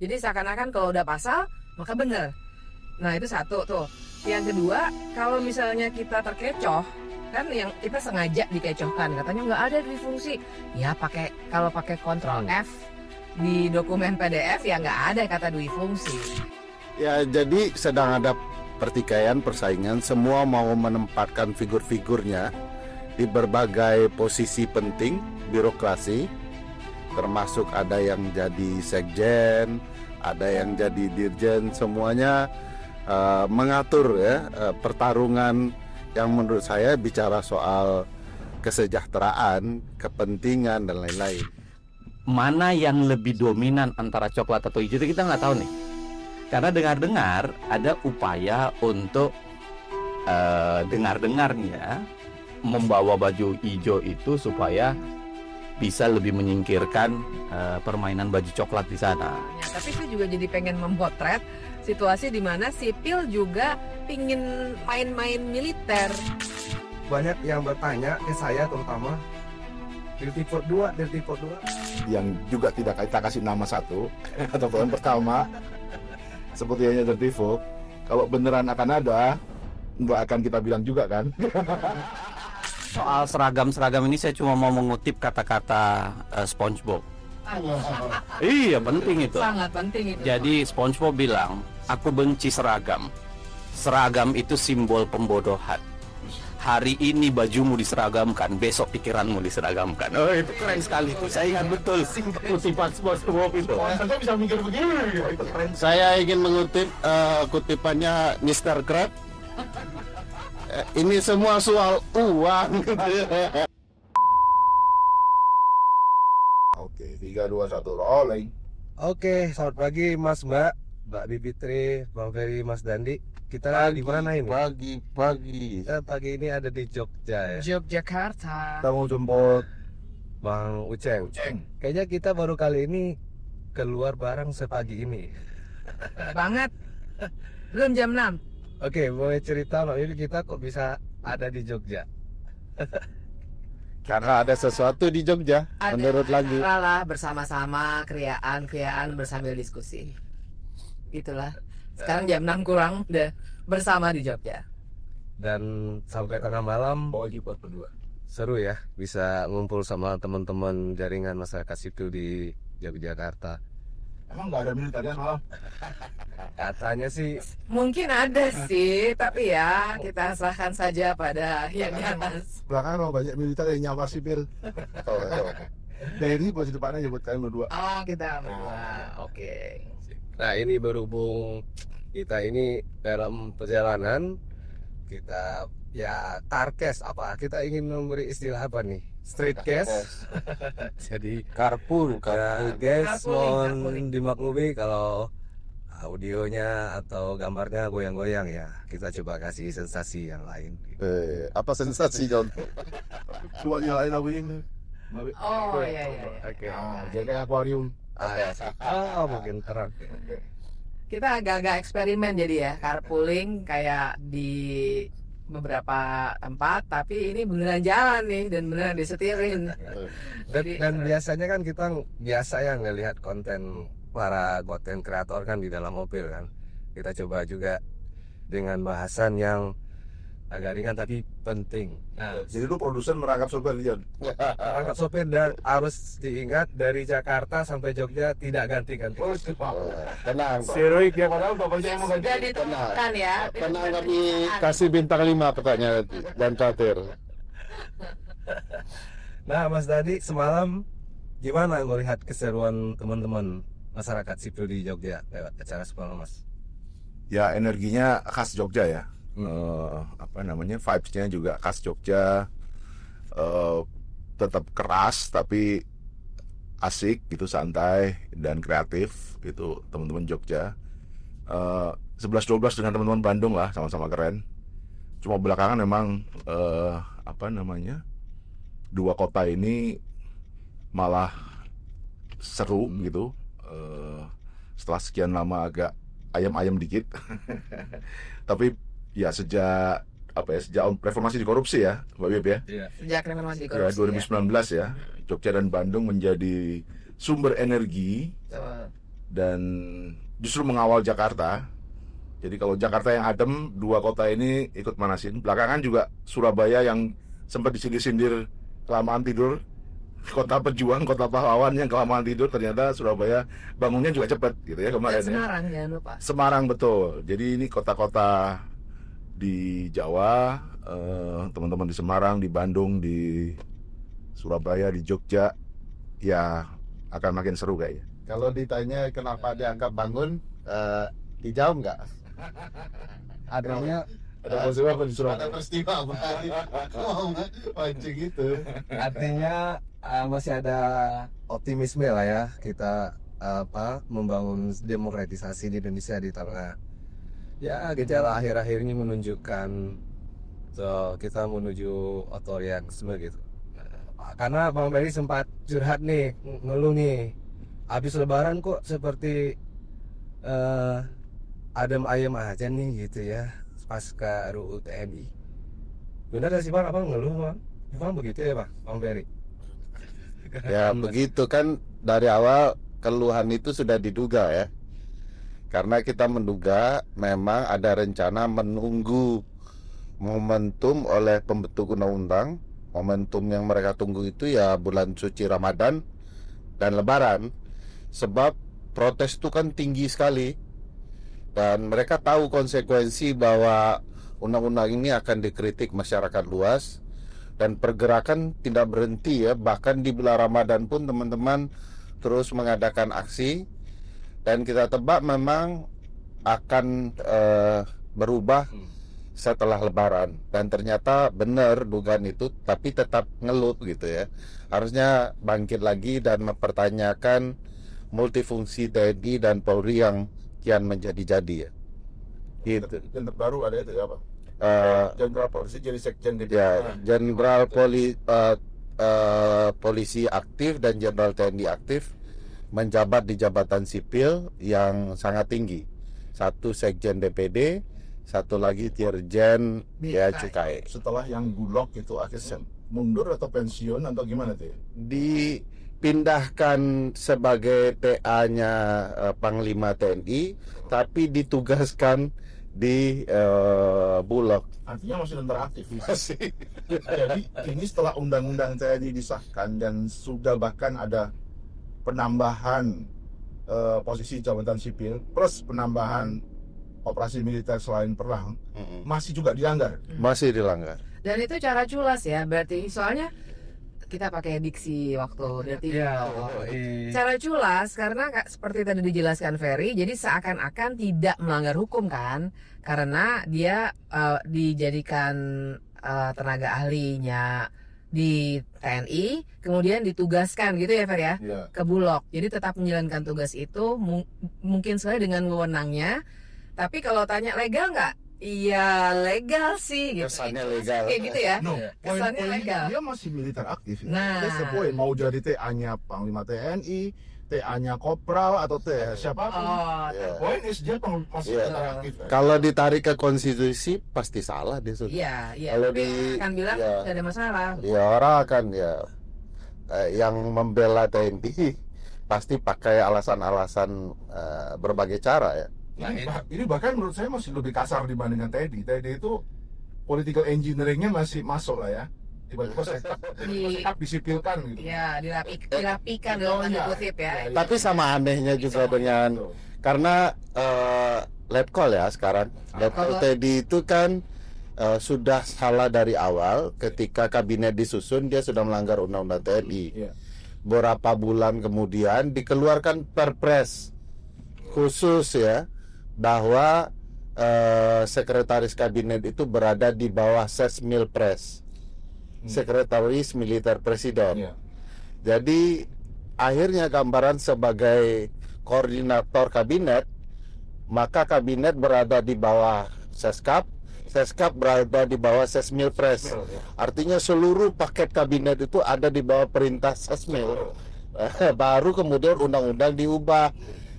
Jadi seakan-akan kalau udah pasal maka benar. Nah itu satu tuh. Yang kedua, kalau misalnya kita terkecoh, kan yang kita sengaja dikecohkan, katanya nggak ada dui fungsi. Ya kalau pakai Ctrl F di dokumen PDF ya nggak ada kata dui fungsi. Ya jadi sedang ada pertikaian, persaingan, semua mau menempatkan figur-figurnya di berbagai posisi penting birokrasi, termasuk ada yang jadi sekjen, ada yang jadi dirjen, semuanya mengatur ya pertarungan yang menurut saya bicara soal kesejahteraan, kepentingan dan lain-lain. Mana yang lebih dominan antara coklat atau hijau itu kita nggak tahu nih. Karena dengar-dengar ada upaya untuk dengar-dengar nih ya, membawa baju hijau itu supaya bisa lebih menyingkirkan permainan baju coklat di sana. Ya, tapi saya juga jadi pengen memotret situasi di mana sipil juga pingin main-main militer. Banyak yang bertanya ke saya terutama Dirty Fort 2 Yang juga tidak kita kasih nama satu atau tahun pertama seperti hanya Dirty Folk. Kalau beneran akan ada, nggak akan kita bilang juga kan. Soal seragam-seragam ini saya cuma mau mengutip kata-kata SpongeBob. Iya penting itu. Sangat penting itu. Jadi SpongeBob bilang, aku benci seragam. Seragam itu simbol pembodohan. Hari ini bajumu diseragamkan, besok pikiranmu diseragamkan. Oh itu keren sekali itu. Saya ingat betul kutipan SpongeBob itu. Saya bisa mikir begini. Saya ingin mengutip kutipannya Mr. Krab. Ini semua soal uang. Oke, 3, 2, 1, rolling. Oke, selamat pagi Mas Mbak Bibitri, Bang Ferry, Mas Dandi. Kita di mana ini? Pagi. Kita pagi ini ada di Jogja ya. Yogyakarta. Kita mau jemput Bang Uceng. Kayaknya kita baru kali ini keluar bareng sepagi ini. Banget. Belum jam 6. Oke, boleh cerita loh ini kita kok bisa ada di Jogja? Karena ada sesuatu di Jogja, menurut lagu. Lah bersama-sama, kriaan bersambil diskusi. Itulah. Sekarang jam 6 kurang udah bersama di Jogja. Dan sampai tengah malam Bawa buat berdua. seru ya, bisa ngumpul sama teman-teman jaringan masyarakat sipil di Yogyakarta. Emang nggak ada militernya malam? Katanya sih Mungkin ada sih, tapi ya kita serahkan saja pada yang di atas. Belakangan banyak militer yang nyamar sipil. Dari posisi depannya ya buat kalian berdua. Oh, kita berdua. Oke. nah ini berhubung kita ini dalam perjalanan kita ya carcast apa kita ingin memberi istilah apa nih street cast jadi Carpool. ya guys mohon Carpooling. dimaklumi kalau audionya atau gambarnya goyang-goyang ya kita coba kasih sensasi yang lain Apa sensasi John? Coba nyalain aku ini. Oh, iya. oke Jadi akuarium. mungkin terang Kita agak-agak eksperimen jadi ya, carpooling kayak di beberapa tempat, tapi ini beneran jalan nih dan beneran disetirin. dan biasanya kan kita biasa ya ngelihat konten para konten kreator kan di dalam mobil kan kita coba juga dengan bahasan yang agak ringan tapi penting. Nah, Jadi lu produsen merangkap sopir John. angkat sopir dan harus diingat dari Jakarta sampai Jogja tidak ganti-ganti. Tenang. Heroik ya. Padahal bapaknya yang mau Sudah ditentukan ya. Tenang, kami kasih bintang 5 katanya dan terakhir. Nah, Mas Dadi semalam gimana melihat keseruan teman-teman masyarakat sipil di Jogja lewat acara semalam, Mas? Ya energinya khas Jogja ya. Vibes-nya juga khas Jogja. Tetap keras tapi asik gitu, santai dan kreatif gitu teman-teman Jogja. 11-12 dengan teman-teman Bandung lah, sama-sama keren. Cuma belakangan memang dua kota ini malah seru gitu. Setelah sekian lama agak ayam-ayam dikit. Tapi ya sejak reformasi di korupsi ya, Mbak Bib ya. Sejak reformasi Ya, korupsi. 2019 ya, Jogja dan Bandung menjadi sumber energi dan justru mengawal Jakarta. Jadi kalau Jakarta yang adem, dua kota ini ikut manasin. Belakangan juga Surabaya yang sempat disindir-sindir kelamaan tidur, kota pejuang, kota pahlawan yang kelamaan tidur, ternyata Surabaya bangunnya juga cepat gitu ya kemarin. Dan Semarang jangan lupa. Semarang betul. Jadi ini kota-kota di Jawa, teman-teman di Semarang, di Bandung, di Surabaya, di Jogja, ya akan makin seru kayaknya. Kalau ditanya kenapa dianggap bangun, dijawab nggak? Adanya Ada peristiwa apa di Ada Surabaya? peristiwa apa? Oh, pancing gitu. artinya masih ada optimisme lah ya kita membangun demokratisasi di Indonesia di tengah ya gejala akhir-akhir ini menunjukkan kita menuju otorianisme gitu. Karena Bang Ferry sempat curhat nih, ngeluh nih, habis Lebaran kok seperti adem ayem aja nih gitu ya pasca RUU TNI. Benar gak sih Bang, abang ngeluh Bang? Bang begitu ya Bang Ferry? Ya begitu kan, dari awal keluhan itu sudah diduga ya. Karena kita menduga memang ada rencana menunggu momentum oleh pembentuk undang-undang. Momentum yang mereka tunggu itu ya bulan suci Ramadan dan Lebaran. Sebab protes itu kan tinggi sekali. Dan mereka tahu konsekuensi bahwa undang-undang ini akan dikritik masyarakat luas. Dan pergerakan tidak berhenti ya. Bahkan di bulan Ramadan pun teman-teman terus mengadakan aksi. Dan kita tebak memang akan berubah setelah Lebaran. Dan ternyata benar dugaan itu, tapi tetap ngeluh gitu ya. Harusnya bangkit lagi dan mempertanyakan multifungsi TNI dan Polri yang kian menjadi-jadi ya. Gitu. Dan terbaru ada itu apa? Jenderal Polisi jadi Sekjen DPR. Ya, Jenderal Polisi aktif dan Jenderal TNI aktif menjabat di jabatan sipil yang sangat tinggi. Satu Sekjen DPD, satu lagi Dirjen Bea Cukai. Setelah yang Bulog itu akhirnya mundur atau pensiun atau gimana tuh? Dipindahkan sebagai TA-nya Panglima TNI, tapi ditugaskan di Bulog. Artinya masih tentara aktif. Masih. Jadi ini setelah undang-undang TNI disahkan dan sudah bahkan ada penambahan posisi jabatan sipil plus penambahan operasi militer selain perang, masih juga dilanggar. Masih dilanggar. Dan itu cara culas ya, berarti soalnya kita pakai diksi waktu berarti cara culas karena seperti tadi dijelaskan Ferry, jadi seakan-akan tidak melanggar hukum kan, karena dia dijadikan tenaga ahlinya di TNI, kemudian ditugaskan gitu ya Ferry ya, ke Bulog. Jadi tetap menjalankan tugas itu mungkin sekali dengan wewenangnya. Tapi kalau tanya legal nggak? Iya legal sih gitu. Kesannya legal. Kayak gitu ya. No, Kesannya poin-poinnya legal. dia masih militer aktif. Nah. That's the point. Mau jadi TA-nya Panglima TNI, TA-nya Kopral atau siapapun. Yeah. Poin is dia masih Yeah. militer aktif. Kalau ditarik ke konstitusi pasti salah dia sudah. Iya, iya. Kalau Tapi di- akan bilang ya. nggak ada masalah. Ya orang akan ya yang membela TNI pasti pakai alasan-alasan berbagai cara ya. Nah, ini bahkan menurut saya masih lebih kasar dibandingkan TNI. TNI itu political engineering-nya masih masuk lah ya. Tiba-tiba sekap disipilkan gitu. Ya, dirapikan dalam tanda kutip ya. Tapi sama anehnya juga dengan karena letkol ya sekarang. Letkol TNI itu kan sudah salah dari awal ketika kabinet disusun dia sudah melanggar undang-undang TNI. Iya. Beberapa bulan kemudian dikeluarkan perpres khusus ya bahwa sekretaris kabinet itu berada di bawah Sesmilpres, Sekretaris Militer Presiden. Iya. Jadi akhirnya gambaran sebagai koordinator kabinet, maka kabinet berada di bawah Seskap, Seskap berada di bawah Sesmilpres. Artinya seluruh paket kabinet itu ada di bawah perintah Sesmil. Baru kemudian undang-undang diubah.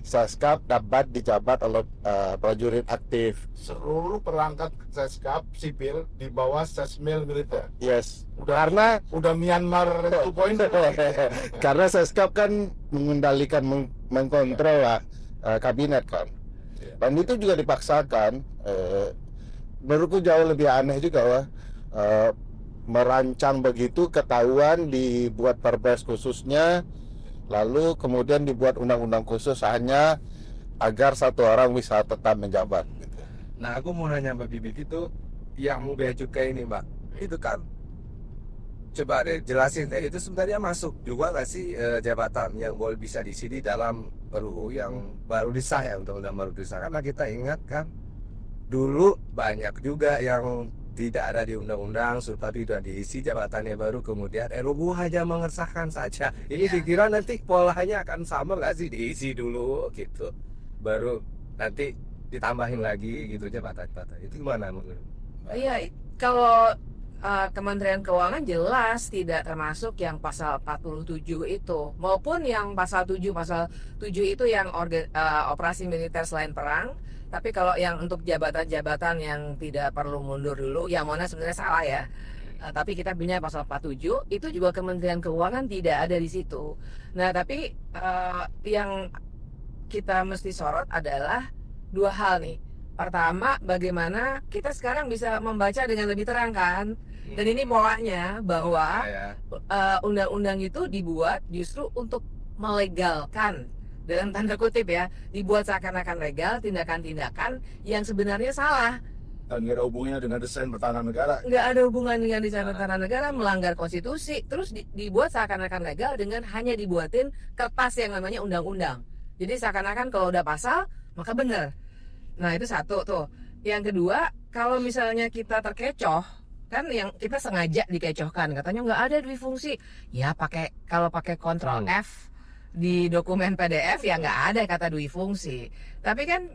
Seskap dapat dijabat oleh prajurit aktif. Seluruh perangkat Seskap sipil di bawah Sesmil militer. Yes. Udah Myanmar 2.0. Karena Seskap kan mengendalikan, mengkontrol lah kabinet kan. Dan itu juga dipaksakan. Menurutku jauh lebih aneh juga wah. Merancang begitu, ketahuan, dibuat perpres khususnya, lalu kemudian dibuat undang-undang khusus hanya agar satu orang bisa tetap menjabat gitu. Nah, aku mau nanya Mbak Bibit, itu yang mau bea cukai ini Mbak, itu kan coba deh jelasin deh, itu sebenarnya masuk juga nggak sih jabatan yang boleh bisa diisi di dalam RUU yang baru disah ya, undang-undang baru disah. Karena kita ingat kan dulu banyak juga yang tidak ada di undang-undang, tapi sudah diisi jabatannya baru, kemudian RUU hanya mengesahkan saja. Ini dikira nanti polanya akan sama nggak sih, diisi dulu gitu, baru nanti ditambahin lagi gitu jabatan-jabatan. Itu gimana menurut? Iya, kalau Kementerian Keuangan jelas tidak termasuk yang pasal 47 itu, maupun yang pasal 7 itu yang operasi militer selain perang. Tapi kalau yang untuk jabatan-jabatan yang tidak perlu mundur dulu, yang mana sebenarnya salah ya. Tapi kita punya pasal 47, itu juga Kementerian Keuangan tidak ada di situ. Nah, tapi yang kita mesti sorot adalah dua hal nih. Pertama, bagaimana kita sekarang bisa membaca dengan lebih terang kan? Dan ini polanya bahwa undang-undang itu dibuat justru untuk melegalkan, dalam tanda kutip ya, dibuat seakan-akan legal tindakan-tindakan yang sebenarnya salah. Dan nggak ada hubungannya dengan desain pertahanan negara. Nggak ada hubungan dengan desain pertahanan negara, melanggar konstitusi, terus dibuat seakan-akan legal dengan hanya dibuatin kertas yang namanya undang-undang. Jadi seakan-akan kalau udah pasal, maka benar. Nah, itu satu tuh. Yang kedua, kalau misalnya kita terkecoh, kan yang kita sengaja dikecohkan, katanya nggak ada dui fungsi. Ya kalau pakai Ctrl F di dokumen PDF ya nggak ada kata dui fungsi. Tapi kan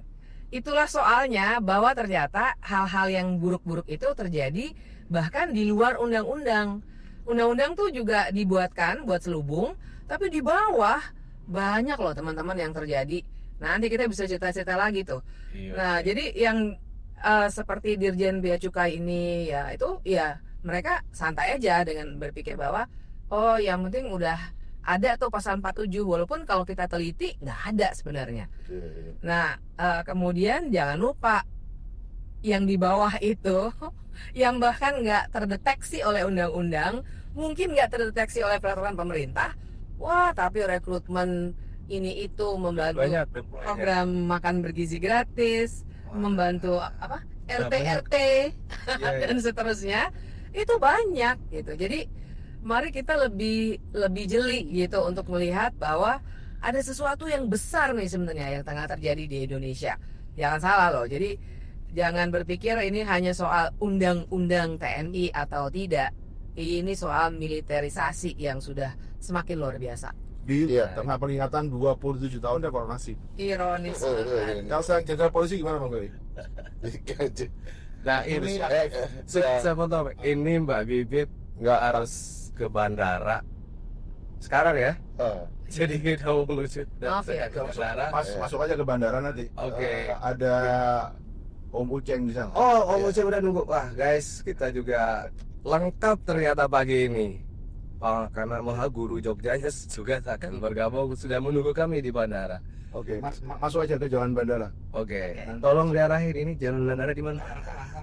itulah soalnya, bahwa ternyata hal-hal yang buruk-buruk itu terjadi bahkan di luar undang-undang. Undang-undang tuh juga dibuatkan buat selubung, tapi di bawah banyak loh teman-teman yang terjadi. Nanti kita bisa cerita-cerita lagi tuh. Nah, jadi yang seperti Dirjen Bea Cukai ini ya, itu ya mereka santai aja dengan berpikir bahwa oh yang penting udah ada tuh pasal 47, walaupun kalau kita teliti nggak ada sebenarnya. Nah, kemudian jangan lupa yang di bawah itu yang bahkan nggak terdeteksi oleh undang-undang, mungkin nggak terdeteksi oleh peraturan pemerintah. Wah, tapi rekrutmen ini itu membantu program makan bergizi gratis, membantu apa RT dan seterusnya, itu banyak gitu. Jadi mari kita lebih jeli gitu untuk melihat bahwa ada sesuatu yang besar nih sebenarnya yang tengah terjadi di Indonesia. Jangan salah loh. Jadi jangan berpikir ini hanya soal undang-undang TNI atau tidak. Ini soal militerisasi yang sudah semakin luar biasa. Di tengah peringatan 27 tahun reformasi. Ironis. Kalau saya jenderal polisi gimana Bang Gary? Nah, ini saya mau tahu, ini Mbak Bibit nggak harus ke bandara sekarang ya? Jadi kita mau melucut ke bandara. Masuk aja ke bandara nanti. Oke. Ada Om Uceng di sana. Oh, Om Uceng udah nunggu. Wah, guys, kita juga lengkap ternyata pagi ini. Karena Maha Guru Jogjanya juga akan bergabung, sudah menunggu kami di bandara. Oke, masuk aja ke jalan bandara. Oke. Tolong diarahin, ini jalan bandara di mana?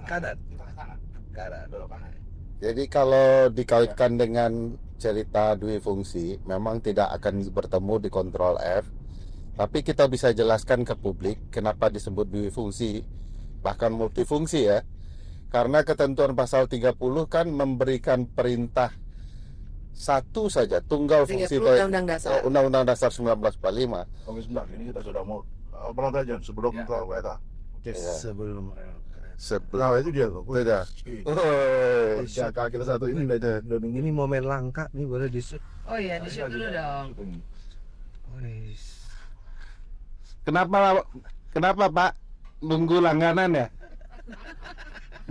Kanan. Jadi kalau dikaitkan dengan cerita dui fungsi, memang tidak akan bertemu di Ctrl F. Tapi kita bisa jelaskan ke publik kenapa disebut dui fungsi, bahkan multifungsi ya. Karena ketentuan pasal 30 kan memberikan perintah satu saja, tunggal fungsi Undang-Undang Dasar 1945. Oke, sebentar, ini kita sudah mau penonton sebelum kita. Nah, itu dia tuh. Beda. Kita satu ini udah Ini momen langka nih, boleh di-shoot. Oh iya, di-shoot dulu dong. Kenapa Pak nunggu langganan ya?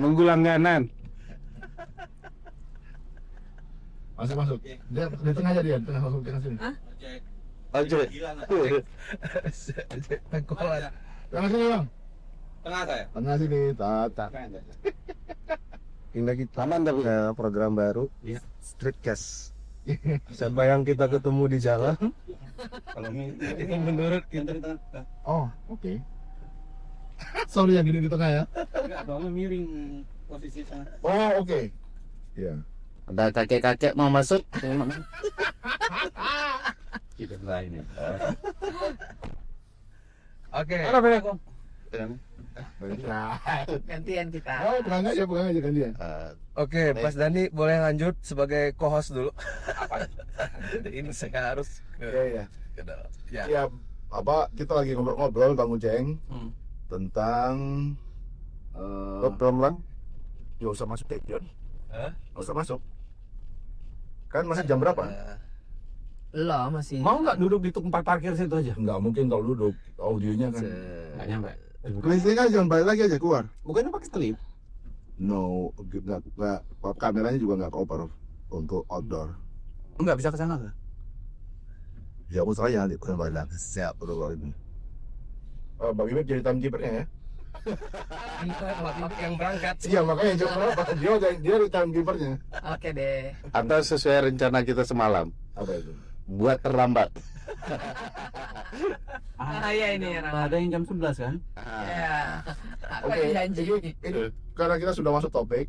Nunggu langganan. Masuk. Dia di tengah aja, dia tengah masuk tengah sini. Lanjut. Tengah sini Bang. Tengah saya. Tengah sini, tata. Ini kita Aman tapi program baru Streetcast. Siapa yang kita ketemu di jalan? Kalau Ini menurut kita. Oh, oke. Sorry yang gini di tengah ya. enggak, soalnya miring posisi sana. Oh, oke. Ya. Ada kakek-kakek mau masuk. Tidak lain. Oke. Nah, Gantian kita. oh, pegang aja kan dia. Oke, Mas Dani boleh lanjut sebagai co-host dulu. Ini saya harus Iya. ya. Ya, apa kita lagi ngobrol-ngobrol Bang Uceng tentang Belum lang. ya usah masuk deh, John. Hah? Nggak usah masuk. Kan masih jam berapa? Lo masih. Mau nggak duduk di tempat parkir situ aja? Nggak mungkin kalau duduk audionya kan. Nggak nyampe. Listriknya kan jangan balik lagi aja keluar. Bukannya pakai selip? No, nggak. Kameranya juga nggak cover untuk outdoor. Nggak bisa ke sana ke? Ya aku saya nanti kan balik lagi. Siap udah ini. Bang Ibe jadi timekeepernya ya? Yang berangkat. Iya makanya jam berapa? Dia timekeepernya. Oke deh. Atau sesuai rencana kita semalam. Apa itu? Buat terlambat. Iya ini ya. Ada yang jam 11 kan? Ya. Aku Oke, janji. ini karena kita sudah masuk topik,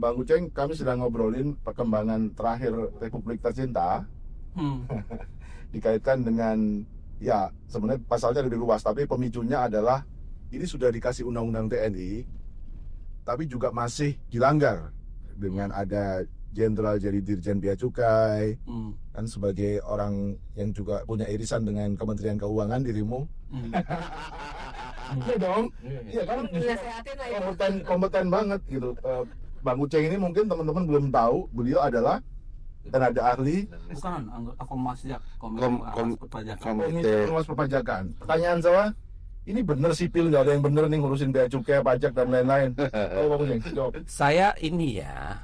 Bang Uceng, kami sedang ngobrolin perkembangan terakhir Republik Tercinta dikaitkan dengan ya sebenarnya pasalnya lebih luas, tapi pemicunya adalah ini sudah dikasih undang-undang TNI, tapi juga masih dilanggar dengan ada jenderal jadi Dirjen Bea Cukai, kan sebagai orang yang juga punya irisan dengan Kementerian Keuangan dirimu. Iya dong. Iya kan Nasehatin lah itu. kompeten banget gitu. Bang Uceng ini mungkin teman-teman belum tahu, beliau adalah tenaga ahli Bukan, anggota Komwasjak, Perpajakan. Komite Pengawas Perpajakan. Pertanyaan saya, ini bener sipil nggak ada yang bener nih ngurusin bea cukai, pajak dan lain-lain. Oh, Bang Uceng, jawab. Saya ini ya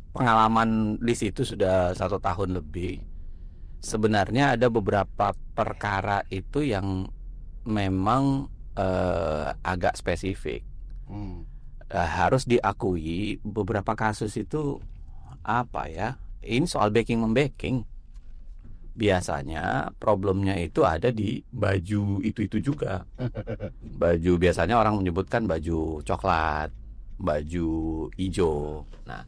pengalaman di situ sudah 1 tahun lebih. Sebenarnya ada beberapa perkara itu yang memang agak spesifik. Harus diakui beberapa kasus itu apa ya? Ini soal backing-membacking. Biasanya problemnya itu ada di baju itu juga. Baju biasanya orang menyebutkan baju coklat, baju hijau. Nah,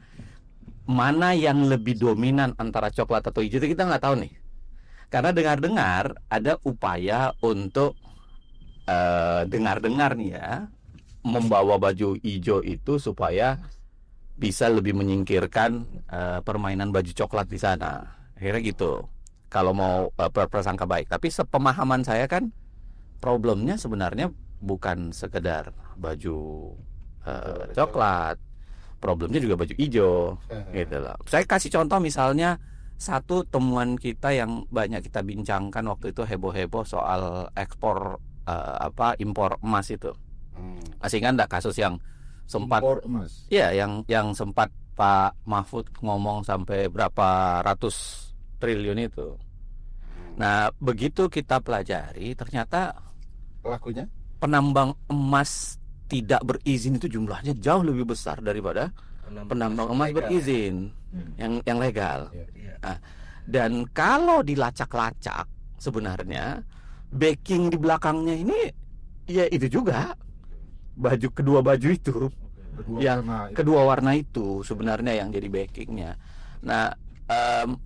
mana yang lebih dominan antara coklat atau hijau itu kita nggak tahu nih. Karena dengar-dengar ada upaya untuk dengar-dengar nih ya, membawa baju hijau itu supaya bisa lebih menyingkirkan permainan baju coklat di sana. Akhirnya gitu. Kalau mau berprasangka baik, tapi sepemahaman saya kan problemnya sebenarnya bukan sekedar baju coklat, problemnya juga baju hijau, gitu loh. Saya kasih contoh misalnya satu temuan kita yang banyak kita bincangkan waktu itu heboh-heboh soal ekspor impor emas itu. Masih kan ada kasus yang sempat, Impor emas. ya yang sempat Pak Mahfud ngomong sampai berapa ratus triliun itu. Nah, begitu kita pelajari, ternyata Pelakunya? penambang emas tidak berizin itu jumlahnya jauh lebih besar daripada penambang emas berizin yang legal. Nah, dan kalau dilacak-lacak sebenarnya backing di belakangnya ini ya itu juga kedua baju itu, kedua warna itu sebenarnya yang jadi backingnya. Nah,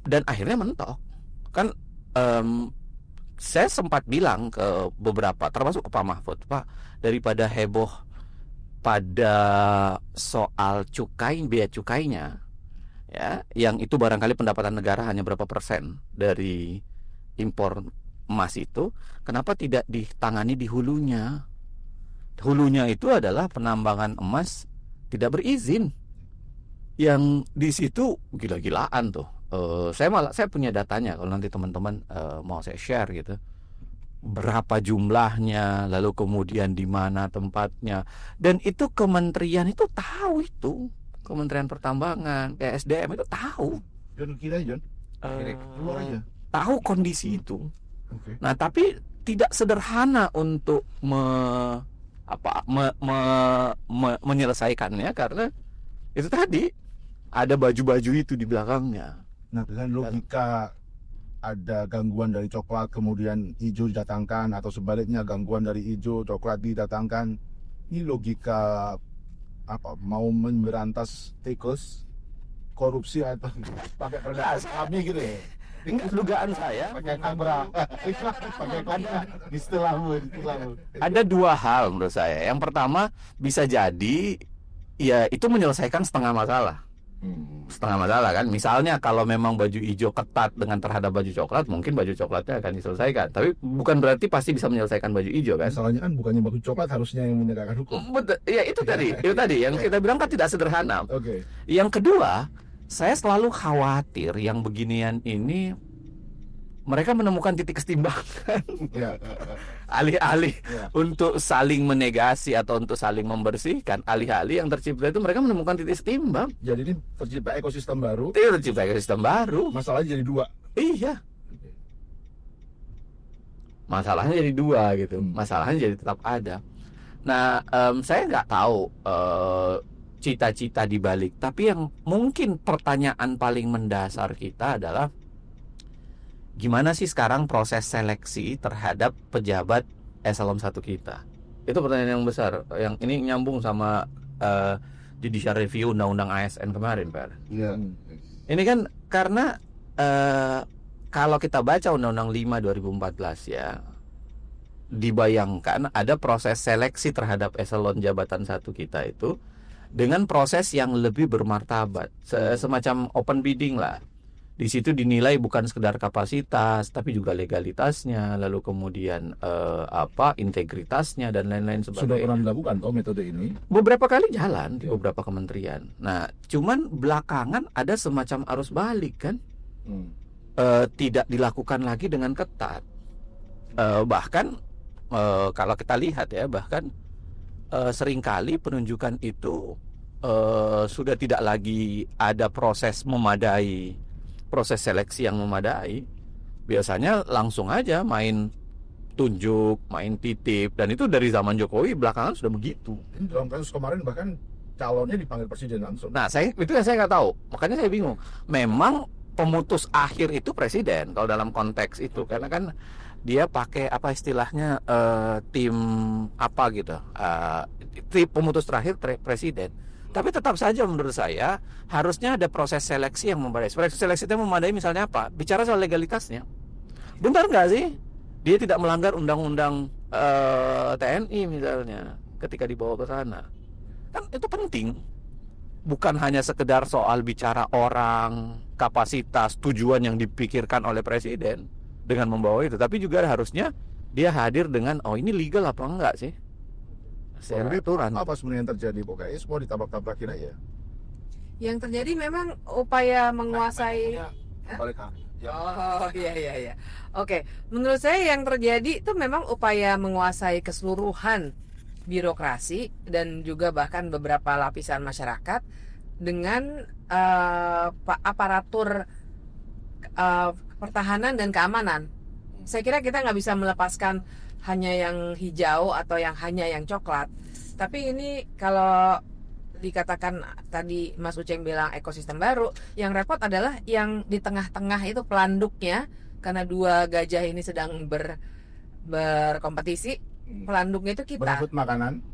dan akhirnya mentok kan. Saya sempat bilang ke beberapa, termasuk ke Pak Mahfud, Pak, daripada heboh pada soal bea cukainya, ya, yang itu barangkali pendapatan negara hanya berapa persen dari impor emas itu, kenapa tidak ditangani di hulunya? Hulunya itu adalah penambangan emas tidak berizin, yang di situ gila-gilaan tuh. Saya punya datanya, kalau nanti teman-teman mau saya share gitu, berapa jumlahnya, lalu kemudian di mana tempatnya, dan itu kementerian itu tahu, itu Kementerian Pertambangan, SDM itu tahu. John kira John. Keluar aja. Tahu kondisi itu. Oke. Nah, tapi tidak sederhana untuk menyelesaikannya, karena itu tadi ada baju-baju itu di belakangnya. Nah, dengan logika ada gangguan dari coklat kemudian hijau didatangkan, atau sebaliknya gangguan dari hijau coklat didatangkan, ini logika apa? Mau memberantas tikus, korupsi, atau pakai perda kami gitu ya? Enggak, dugaan saya Pakai kabra, pakai kabra, istilahmu. ada dua hal menurut saya. Yang pertama, bisa jadi ya itu menyelesaikan setengah masalah. Setengah masalah kan. Misalnya kalau memang baju hijau ketat dengan terhadap baju coklat, mungkin baju coklatnya akan diselesaikan. Tapi bukan berarti pasti bisa menyelesaikan baju hijau kan. Masalahnya kan bukannya baju coklat harusnya yang menegakkan hukum. Betul. Ya itu tadi yang kita bilang kan tidak sederhana. Oke. Yang kedua, saya selalu khawatir yang beginian ini mereka menemukan titik kesetimbangan. Ya. Alih-alih Ya. untuk saling menegasi atau untuk saling membersihkan, alih-alih yang tercipta itu mereka menemukan titik setimbang. Jadi ini tercipta ekosistem baru, Itu tercipta ekosistem baru. masalahnya jadi dua. Iya. Masalahnya jadi dua gitu. Masalahnya jadi tetap ada. Nah, saya nggak tahu cita-cita di balik. Tapi yang mungkin pertanyaan paling mendasar kita adalah gimana sih sekarang proses seleksi terhadap pejabat eselon 1 kita? Itu pertanyaan yang besar. Yang ini nyambung sama judicial review undang-undang ASN kemarin, Pak. Iya. Ini kan karena kalau kita baca Undang-Undang 5 2014 ya, dibayangkan ada proses seleksi terhadap eselon jabatan 1 kita itu dengan proses yang lebih bermartabat, semacam open bidding lah. Di situ dinilai bukan sekedar kapasitas, tapi juga legalitasnya, lalu kemudian integritasnya dan lain-lain Sudah sebagainya. pernah dilakukan toh metode ini? Beberapa kali jalan di beberapa kementerian. Nah, cuman belakangan ada semacam arus balik kan, tidak dilakukan lagi dengan ketat. Bahkan kalau kita lihat ya, bahkan seringkali penunjukan itu sudah tidak lagi ada proses memadai, proses seleksi yang memadai. Biasanya langsung aja main tunjuk, main titip, dan itu dari zaman Jokowi belakangan sudah begitu. Ini dalam kasus kemarin bahkan calonnya dipanggil presiden langsung. Nah, saya nggak tahu, makanya saya bingung. Memang pemutus akhir itu presiden kalau dalam konteks itu, karena kan dia pakai apa istilahnya tim apa gitu, tim pemutus terakhir presiden. Tapi tetap saja menurut saya harusnya ada proses seleksi yang memadai. Proses seleksi itu memadai misalnya apa? Bicara soal legalitasnya. Benar nggak sih dia tidak melanggar undang-undang TNI misalnya ketika dibawa ke sana? Kan itu penting. Bukan hanya sekedar soal bicara orang, kapasitas, tujuan yang dipikirkan oleh presiden dengan membawa itu, tapi juga harusnya dia hadir dengan ini legal apa enggak sih? Secara aturan. Apa sebenarnya yang terjadi? Pokoknya semua ditabrak-tabrakin aja. Yang terjadi memang upaya menguasai. Balik kami. Oh iya. Oke, menurut saya yang terjadi itu memang upaya menguasai keseluruhan birokrasi dan juga bahkan beberapa lapisan masyarakat dengan aparatur pertahanan dan keamanan. Saya kira kita nggak bisa melepaskan hanya yang hijau atau yang hanya yang coklat. Tapi ini kalau dikatakan tadi Mas Uceng bilang ekosistem baru, yang repot adalah yang di tengah-tengah itu pelanduknya, karena dua gajah ini sedang berkompetisi. Pelanduknya itu kita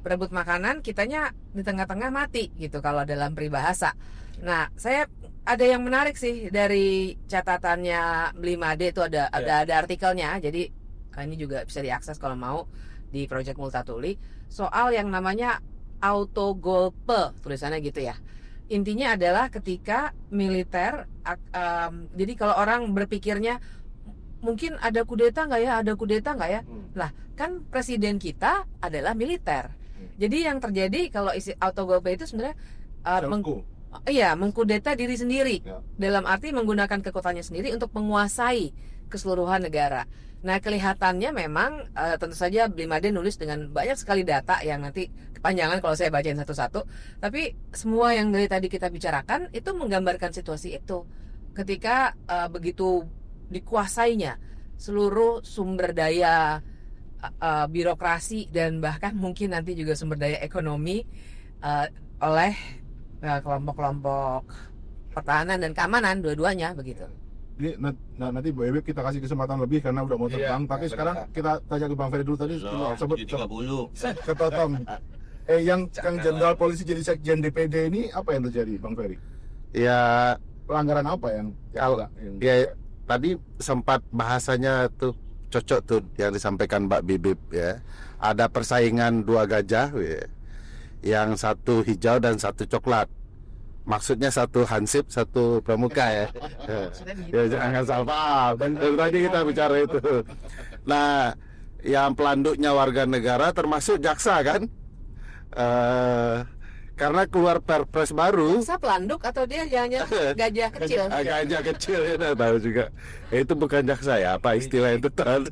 berebut makanan, kitanya di tengah-tengah mati gitu kalau dalam peribahasa. Nah, saya ada yang menarik sih dari catatannya 5D itu ada artikelnya. Jadi ini juga bisa diakses kalau mau di Project Multatuli soal yang namanya autogolpe, tulisannya gitu ya. Intinya adalah ketika militer, jadi kalau orang berpikirnya mungkin ada kudeta nggak ya, lah kan presiden kita adalah militer. Jadi yang terjadi kalau isi autogolpe itu sebenarnya mengkudeta diri sendiri, dalam arti menggunakan kekuatannya sendiri untuk menguasai keseluruhan negara. Nah, kelihatannya memang tentu saja Blimade nulis dengan banyak sekali data yang nanti kepanjangan kalau saya bacain satu-satu. Tapi semua yang dari tadi kita bicarakan itu menggambarkan situasi itu. Ketika begitu dikuasainya seluruh sumber daya birokrasi dan bahkan mungkin nanti juga sumber daya ekonomi oleh kelompok-kelompok pertahanan dan keamanan dua-duanya begitu. Ini nanti Bu Ewek kita kasih kesempatan lebih karena udah mau terbang. Tapi sekarang kita tanya ke Bang Ferry dulu tadi sebut 30. ketotong. Yang Kang Jenderal Polisi jadi Sekjen DPD ini apa yang terjadi, Bang Ferry? Ya, Pelanggaran apa yang ya tadi sempat bahasanya tuh cocok tuh yang disampaikan Mbak Bibip ya. Ada persaingan dua gajah ya. Yang satu hijau dan satu coklat. Maksudnya satu hansip, satu pramuka ya. Ya jangan salah paham. Dari tadi kita bicara itu. Nah, yang pelanduknya warga negara termasuk jaksa kan? Karena keluar perpres baru. Jaksa pelanduk atau dia hanya gajah kecil? Gajah kecil ya, nggak tahu juga. Itu bukan jaksa ya, apa istilah yang betul?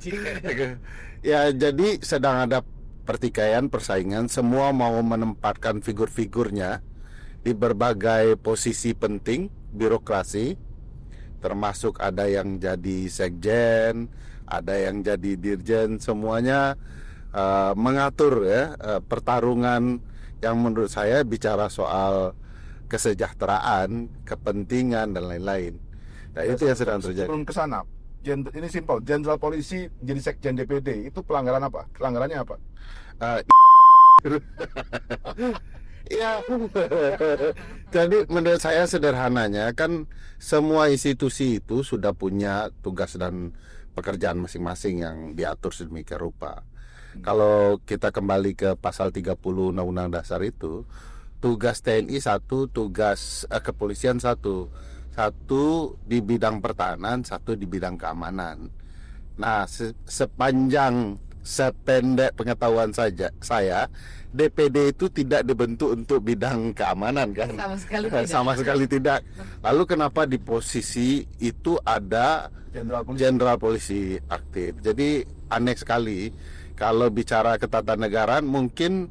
Ya, jadi sedang ada pertikaian, persaingan. Semua mau menempatkan figur-figurnya di berbagai posisi penting birokrasi, termasuk ada yang jadi sekjen, ada yang jadi dirjen, semuanya mengatur ya pertarungan yang menurut saya bicara soal kesejahteraan, kepentingan dan lain-lain. Nah, itu yang sedang terjadi. Sebelum ke sana, ini simpel, Jenderal Polisi jadi Sekjen DPD itu pelanggaran apa? Pelanggarannya apa? Ya, jadi menurut saya sederhananya kan semua institusi itu sudah punya tugas dan pekerjaan masing-masing yang diatur sedemikian rupa. Kalau kita kembali ke pasal 30 Undang-Undang Dasar itu, tugas TNI satu, tugas kepolisian satu di bidang pertahanan, satu di bidang keamanan. Nah, sependek pengetahuan saja saya, DPD itu tidak dibentuk untuk bidang keamanan kan? Sama sekali tidak. Sama sekali tidak. Lalu kenapa di posisi itu ada Jenderal Polisi aktif? Jadi aneh sekali kalau bicara ketatanegaraan. Mungkin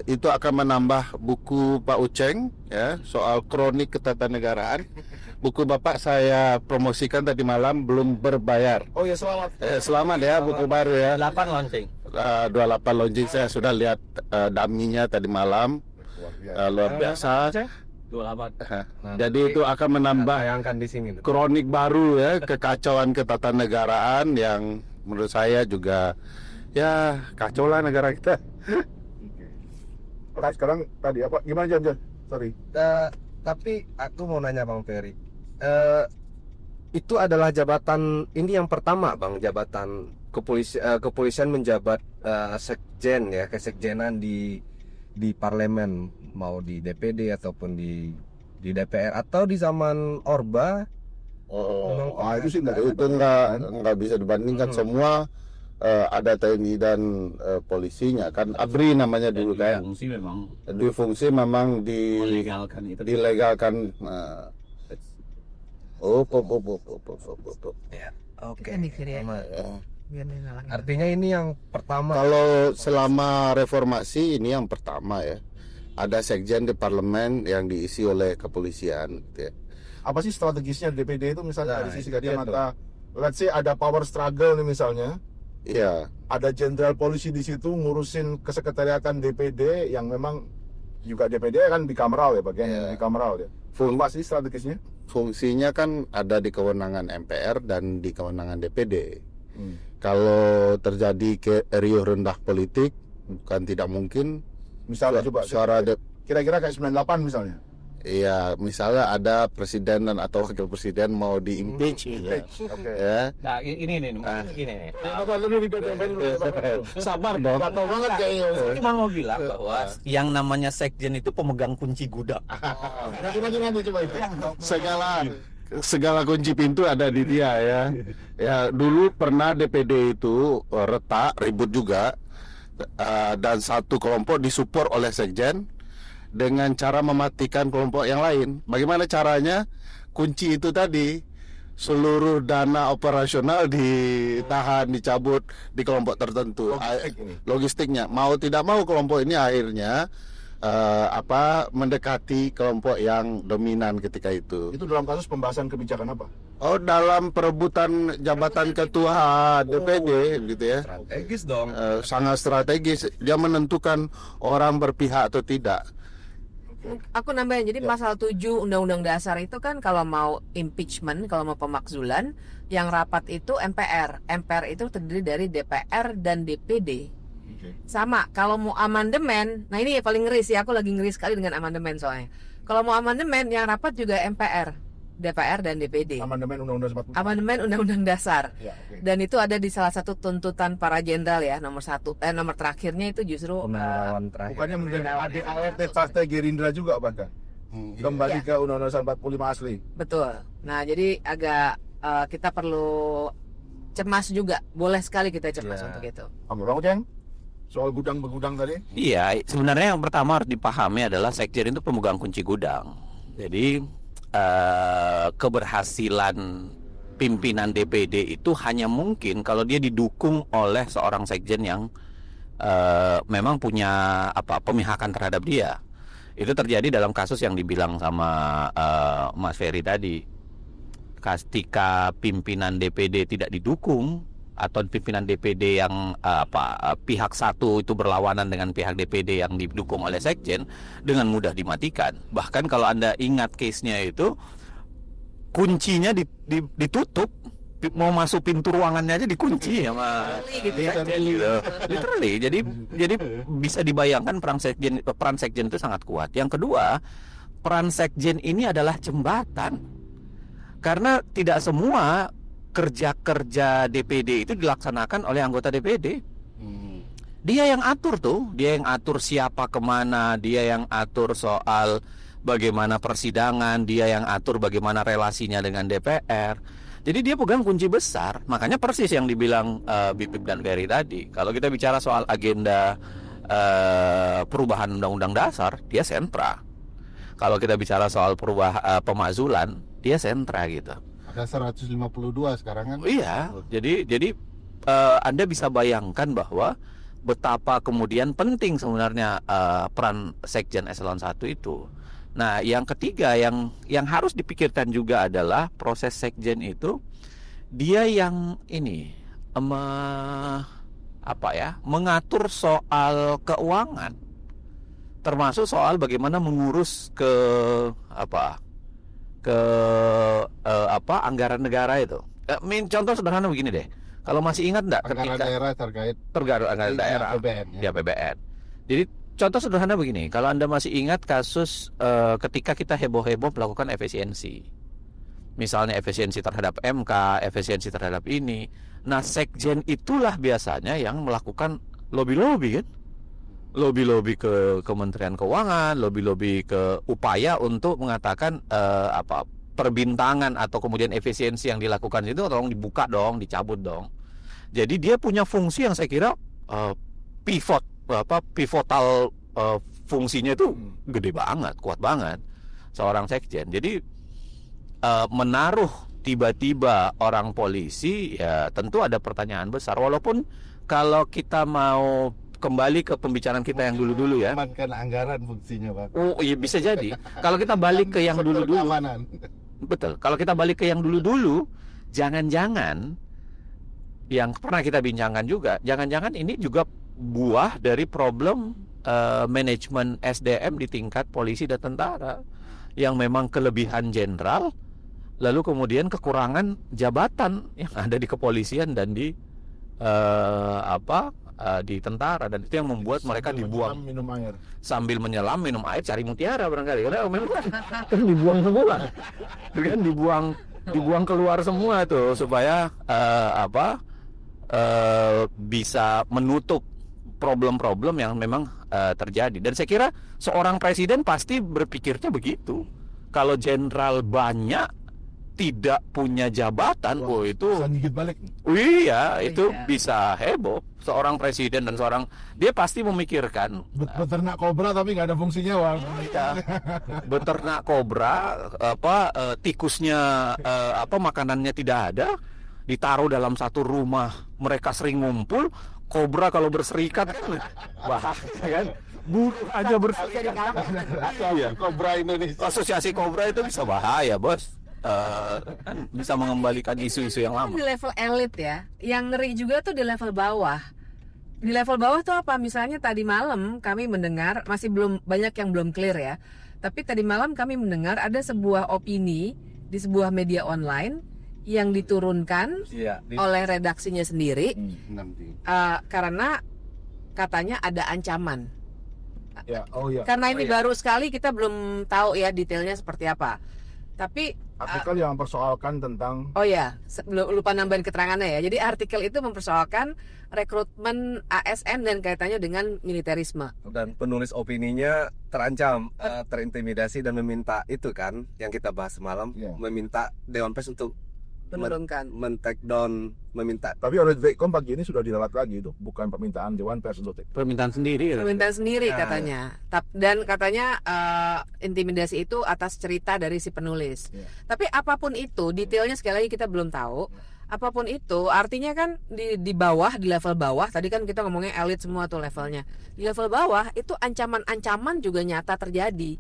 itu akan menambah buku Pak Uceng ya soal kronik ketatanegaraan. Buku Bapak saya promosikan tadi malam belum berbayar. Oh ya, selamat. Selamat ya, buku baru ya. 8 launching. 28 launching, saya sudah lihat daminya tadi malam. Luar biasa. 28. Jadi itu akan menambah Tayangkan di sini. kronik baru ya, kekacauan ketatanegaraan yang menurut saya juga ya kacau lah negara kita. Nah, sekarang tadi apa? Gimana Jan? Sorry. Tapi aku mau nanya Bang Ferry, itu adalah jabatan ini yang pertama Bang, jabatan kepolisian menjabat sekjen ya, kesekjenan di parlemen, mau di DPD ataupun di DPR atau di zaman Orba. Itu sih nggak bisa dibandingkan. Semua ada TNI dan polisinya kan. ABRI namanya dulu kan. Fungsi memang Di fungsi memang melegalkan itu. dilegalkan. Ya, Oke nih kiri ya. Biar ngalangin. Artinya ini yang pertama. Kalau selama reformasi ini yang pertama ya. Ada sekjen di parlemen yang diisi oleh kepolisian gitu ya. Apa sih strategisnya DPD itu misalnya Nah, dari sisi itu dia kacamata, let's say ada power struggle nih misalnya. Iya. Ada jenderal polisi di situ ngurusin kesekretariatan DPD yang memang juga DPD kan bikameral ya, bagian bikameral ya. Apa sih strategisnya? Fungsinya kan ada di kewenangan MPR dan di kewenangan DPD. Kalau terjadi riuh rendah politik, bukan tidak mungkin Misalnya coba kira-kira kayak 98 misalnya. Iya, misalnya ada presiden dan atau wakil presiden mau di-impeach gitu. Oke. Ya. Nah, ini nih. Sabar dong. Gatel banget kayaknya. Cuma mau bilang bahwa yang namanya sekjen itu pemegang kunci gudang. Nanti coba itu. Segala kunci pintu ada di dia ya. Ya, dulu pernah DPD itu retak, ribut juga. Dan satu kelompok disupport oleh sekjen dengan cara mematikan kelompok yang lain. Bagaimana caranya? Kunci itu tadi, seluruh dana operasional ditahan, dicabut di kelompok tertentu. Logistiknya, mau tidak mau kelompok ini akhirnya mendekati kelompok yang dominan ketika itu. Itu dalam kasus pembahasan kebijakan apa? Oh, dalam perebutan jabatan ketua DPD gitu ya. Strategis dong. Sangat strategis. Dia menentukan orang berpihak atau tidak. aku nambahin. Jadi pasal 7 Undang-Undang Dasar itu kan kalau mau impeachment, kalau mau pemakzulan, yang rapat itu MPR. MPR itu terdiri dari DPR dan DPD. Sama, kalau mau amandemen, nah ini paling ngeri sih, aku lagi ngeri sekali dengan amandemen soalnya. Kalau mau amandemen, yang rapat juga MPR, DPR dan DPD. Amandemen Undang-Undang 45. Amandemen Undang-Undang Dasar. Ya, oke. Dan itu ada di salah satu tuntutan para jenderal ya, nomor terakhirnya itu justru Pemelawan terakhir. Bukannya menjadi ADART Partai Gerindra juga bahkan. Kembali ke Undang-Undang 45 asli. betul. Nah, jadi agak kita perlu cemas juga. Boleh sekali kita cemas untuk itu. Bang Ujang, soal gudang-begudang tadi. Iya, sebenarnya yang pertama harus dipahami adalah sekjen itu pemegang kunci gudang. Jadi keberhasilan pimpinan DPD itu hanya mungkin kalau dia didukung oleh seorang sekjen yang memang punya pemihakan terhadap dia. Itu terjadi dalam kasus yang dibilang sama Mas Ferry tadi. Ketika pimpinan DPD tidak didukung atau pimpinan DPD yang pihak satu itu berlawanan dengan pihak DPD yang didukung oleh sekjen, dengan mudah dimatikan. Bahkan kalau Anda ingat case-nya itu, kuncinya ditutup, mau masuk pintu ruangannya aja dikunci sama sekjen gitu. Literally. Jadi bisa dibayangkan peran sekjen itu sangat kuat. Yang kedua, peran sekjen ini adalah jembatan. Karena tidak semua kerja-kerja DPD itu dilaksanakan oleh anggota DPD. Dia yang atur dia yang atur siapa kemana, dia yang atur soal bagaimana persidangan, dia yang atur bagaimana relasinya dengan DPR. Jadi dia pegang kunci besar. Makanya persis yang dibilang Bipip dan Ferry tadi. Kalau kita bicara soal agenda perubahan Undang-Undang Dasar, dia sentra. Kalau kita bicara soal pemakzulan, dia sentra gitu. Ada 152 sekarang kan. Iya, jadi Anda bisa bayangkan bahwa betapa kemudian penting sebenarnya peran Sekjen Eselon 1 itu. Nah, yang ketiga yang harus dipikirkan juga adalah proses Sekjen itu dia yang ini mengatur soal keuangan, termasuk soal bagaimana mengurus anggaran negara itu. Contoh sederhana begini deh. Kalau masih ingat enggak Anggaran daerah terkait anggaran daerah APBN, di APBN. Jadi contoh sederhana begini, kalau Anda masih ingat kasus ketika kita heboh-heboh melakukan efisiensi. Misalnya efisiensi terhadap MK, efisiensi terhadap ini. Nah, sekjen itulah biasanya yang melakukan lobby-lobby kan? Lobby-lobby ke Kementerian Keuangan, lobby-lobby ke upaya untuk mengatakan perbintangan atau kemudian efisiensi yang dilakukan itu tolong dibuka dong, dicabut dong. Jadi dia punya fungsi yang saya kira pivotal fungsinya itu gede banget, kuat banget seorang sekjen. Jadi menaruh tiba-tiba orang polisi, ya tentu ada pertanyaan besar. Walaupun kalau kita mau kembali ke pembicaraan kita yang dulu-dulu ya. Amankan anggaran fungsinya, Pak. Oh iya, bisa jadi. Kalau kita balik ke yang dulu-dulu. Betul. Kalau kita balik ke yang dulu-dulu, jangan-jangan yang pernah kita bincangkan juga, jangan-jangan ini juga buah dari problem manajemen SDM di tingkat polisi dan tentara yang memang kelebihan jenderal, lalu kemudian kekurangan jabatan yang ada di kepolisian dan di di tentara, dan itu yang membuat mereka dibuang sambil menyelam minum air cari mutiara barangkali, karena memang kan dibuang semua, kan dibuang keluar semua tuh supaya bisa menutup problem-problem yang memang terjadi. Dan saya kira seorang presiden pasti berpikirnya begitu. Kalau jenderal banyak tidak punya jabatan, itu gigit balik. Iya, itu bisa heboh. Seorang presiden dan dia pasti memikirkan beternak kobra tapi nggak ada fungsinya, Wang. Beternak kobra, tikusnya makanannya tidak ada, ditaruh dalam satu rumah, mereka sering ngumpul. Kobra kalau berserikat kan bahaya kan, bunuh aja berserikat. Iya, Kobra Indonesia. Asosiasi kobra itu bisa bahaya, bos. Kan bisa mengembalikan isu-isu yang lama. Di level elit ya, yang ngeri juga tuh di level bawah. Di level bawah tuh apa? Misalnya tadi malam kami mendengar, masih belum banyak yang belum clear ya, Tapi tadi malam kami mendengar ada sebuah opini di sebuah media online yang diturunkan Iya. oleh redaksinya sendiri Nanti. karena katanya ada ancaman. Ya, oh ya. Karena ini baru sekali, kita belum tahu ya detailnya seperti apa. Tapi Artikel yang mempersoalkan tentang oh ya, lupa nambahin keterangannya ya. Jadi artikel itu mempersoalkan rekrutmen ASN dan kaitannya dengan militerisme. Dan penulis opininya terancam, terintimidasi dan meminta itu kan yang kita bahas semalam, Iya. meminta Dewan Pers untuk Menurunkan. men-take down, meminta. tapi oleh Vkom pagi ini sudah diralat lagi itu, bukan permintaan Dewan Pers untuk take. Permintaan sendiri. Permintaan sendiri Ya. katanya. Dan katanya intimidasi itu atas cerita dari si penulis. Ya. Tapi apapun itu, detailnya sekali lagi kita belum tahu. Apapun itu, artinya kan di bawah, di level bawah, tadi kan kita ngomongnya elit semua tuh levelnya. Di level bawah itu ancaman-ancaman juga nyata terjadi.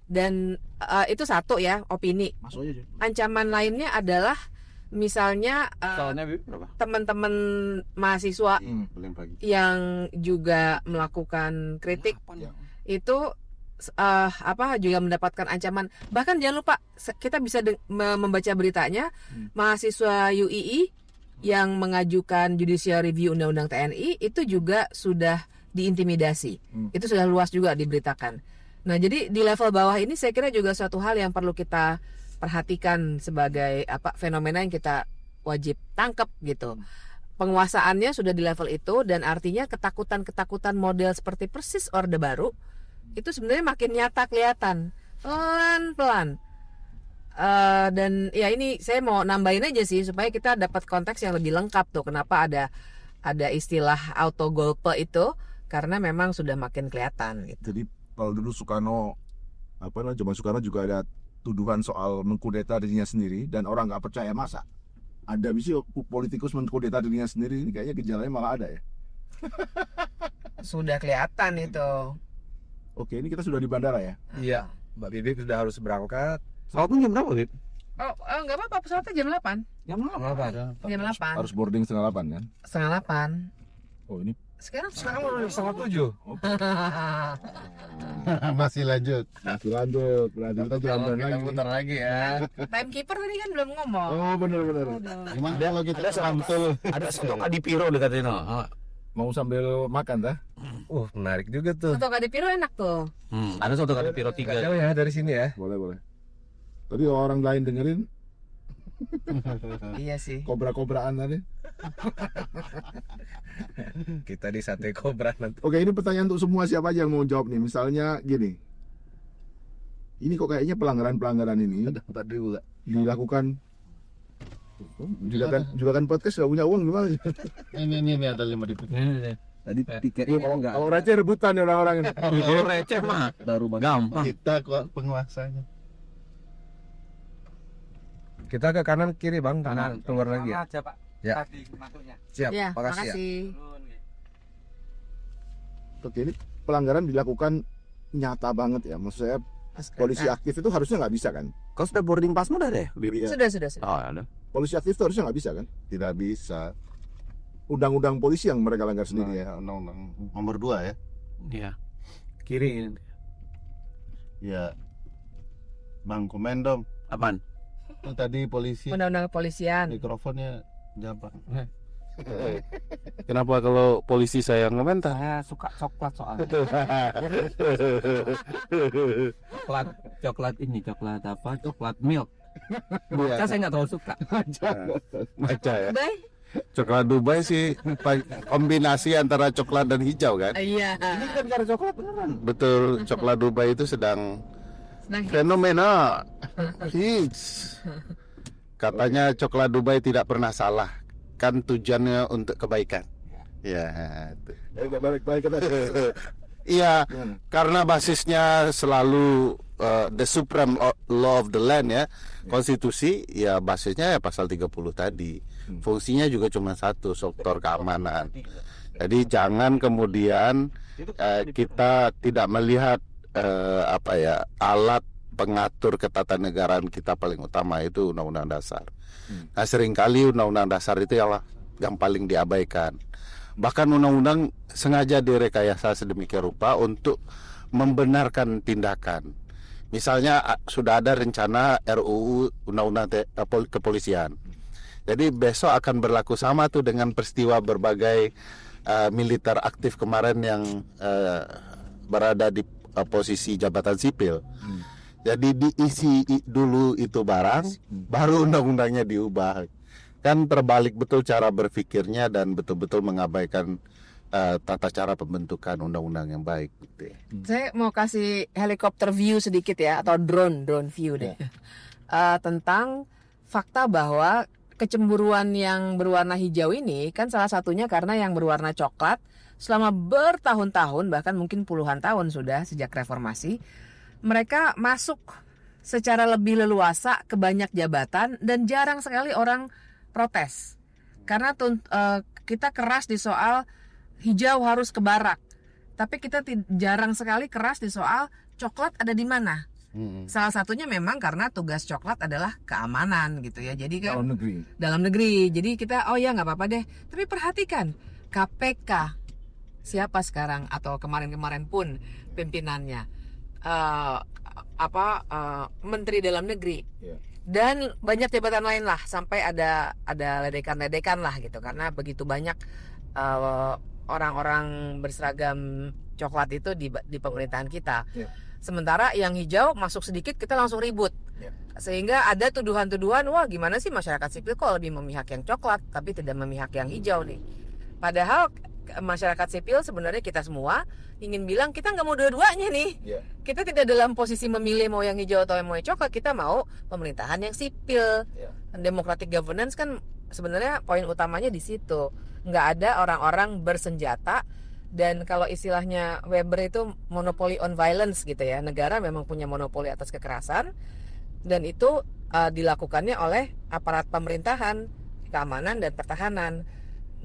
Dan itu satu ya, opini. Masuk aja. Ancaman lainnya adalah misalnya Soalnya berapa? teman-teman mahasiswa Paling pagi. yang juga melakukan kritik itu juga mendapatkan ancaman. Bahkan jangan lupa kita bisa membaca beritanya, mahasiswa UII yang mengajukan judicial review undang-undang TNI itu juga sudah diintimidasi. Itu sudah luas juga diberitakan. Nah, jadi di level bawah ini saya kira juga suatu hal yang perlu kita perhatikan sebagai fenomena yang kita wajib tangkap gitu. Penguasaannya sudah di level itu, dan artinya ketakutan-ketakutan model seperti persis Orde Baru itu sebenarnya makin nyata kelihatan pelan-pelan. Dan ya ini saya mau nambahin aja sih supaya kita dapat konteks yang lebih lengkap tuh kenapa ada istilah autogolpe itu, karena memang sudah makin kelihatan gitu. Jadi kalau dulu Soekarno, zaman Soekarno juga ada tuduhan soal mengkudeta dirinya sendiri dan orang nggak percaya, masa ada bisa politikus mengkudeta dirinya sendiri, kayaknya gejalanya malah ada ya. Sudah kelihatan itu. Oke, ini kita sudah di bandara ya. Iya, Mbak Bibip sudah harus berangkat. Pesawatnya jam berapa, Bib? Oh, enggak apa-apa, pesawatnya jam 8. Jam berapa? Jam 8. Harus boarding 7:30 kan? Setengah 8. Oh, ini Sekarang Udah 6:30. Masih lanjut. masih lanjut, berarti kita jalan Kita lagi. putar lagi ya. timekeeper tadi kan belum ngomong. Oh, benar-benar. Gimana kalau kita sambil Ada soto kadipiro dekat ini. Mau sambil makan dah? Menarik juga tuh. Soto kadipiro enak tuh. Ada soto kadipiro Gak 3. jauh ya dari sini ya. Boleh. Tadi orang lain dengerin Iya sih. kobra-kobraan tadi. Kita di Sate Kobra nanti. Oke, ini pertanyaan untuk semua, siapa aja yang mau jawab nih. Misalnya gini, ini kok kayaknya pelanggaran ini tadi juga. dilakukan juga kan podcast gak punya uang gimana? Ini ada 5 ribu. Tadi tiketnya mau nggak? Kalau receh rebutan ya orang-orang ini. Kalau receh mah Baru gampang. Kita kok penguasanya. Kita ke kanan kiri bang, kanan keluar lagi ya. aja, Pak. Ya. Tadi masuknya. Siap. Ya, Makasih ya. makasih. Oke, ini pelanggaran dilakukan nyata banget ya. Maksud saya polisi aktif itu harusnya nggak bisa kan? Kau sudah boarding pass udah deh, Bib? Iya. Sudah. Oh, ada. Polisi aktif itu harusnya nggak bisa kan? Tidak bisa. Undang-undang polisi yang mereka langgar sendiri ya. Ya, undang-undang nomor 2 ya. Iya. Kiri. Ya. Bang Komendom, Apaan? itu tadi polisi Undang-undang kepolisian. mikrofonnya jabat. Kenapa kalau polisi saya ngomentar? Saya suka coklat soalnya. Coklat ini, coklat apa? Coklat milk. Bocah saya nggak terlalu suka. Baca ya. Bye. Coklat Dubai sih kombinasi antara coklat dan hijau kan? Iya. Ini kan karena coklat beneran. Betul, coklat Dubai itu sedang fenomena hits. Katanya coklat Dubai tidak pernah salah, kan tujuannya untuk kebaikan. Ya, itu. Balik ke tadi. Iya, karena basisnya selalu the supreme law of the land ya, konstitusi ya, basisnya ya pasal 30 tadi. Fungsinya juga cuma satu, sektor keamanan. Jadi jangan kemudian kita tidak melihat alat pengatur ketatanegaraan kita paling utama itu undang-undang dasar. Nah, seringkali undang-undang dasar itu yang paling diabaikan. Bahkan undang-undang sengaja direkayasa sedemikian rupa untuk membenarkan tindakan. Misalnya sudah ada rencana RUU Undang-Undang Kepolisian. Jadi besok akan berlaku sama tuh dengan peristiwa berbagai militer aktif kemarin yang berada di posisi jabatan sipil. Jadi diisi dulu itu barang, baru undang-undangnya diubah. Kan terbalik betul cara berpikirnya dan betul-betul mengabaikan tata cara pembentukan undang-undang yang baik. Gitu ya. Saya mau kasih helikopter view sedikit ya, atau drone view deh. Tentang fakta bahwa kecemburuan yang berwarna hijau ini kan salah satunya karena yang berwarna coklat selama bertahun-tahun, bahkan mungkin puluhan tahun sudah sejak reformasi, mereka masuk secara lebih leluasa ke banyak jabatan dan jarang sekali orang protes. Karena kita keras di soal hijau harus ke barak, tapi kita jarang sekali keras di soal coklat ada di mana. Salah satunya memang karena tugas coklat adalah keamanan gitu ya. Jadi kan dalam negeri. Jadi kita nggak apa-apa deh. Tapi perhatikan KPK siapa sekarang atau kemarin-kemarin pun pimpinannya Menteri Dalam Negeri. Dan banyak jabatan lain lah, sampai ada ledekan-ledekan lah gitu, karena begitu banyak orang-orang berseragam coklat itu di pemerintahan kita. Sementara yang hijau masuk sedikit kita langsung ribut. Sehingga ada tuduhan-tuduhan, wah gimana sih masyarakat sipil kok lebih memihak yang coklat tapi tidak memihak yang hijau nih. Padahal masyarakat sipil sebenarnya kita semua ingin bilang kita nggak mau dua-duanya nih. Kita tidak dalam posisi memilih mau yang hijau atau yang mau yang coklat. Kita mau pemerintahan yang sipil. Democratic governance kan sebenarnya poin utamanya di situ. Nggak ada orang-orang bersenjata. Dan kalau istilahnya Weber itu monopoly on violence gitu ya. Negara memang punya monopoli atas kekerasan. Dan itu dilakukannya oleh aparat pemerintahan, keamanan dan pertahanan.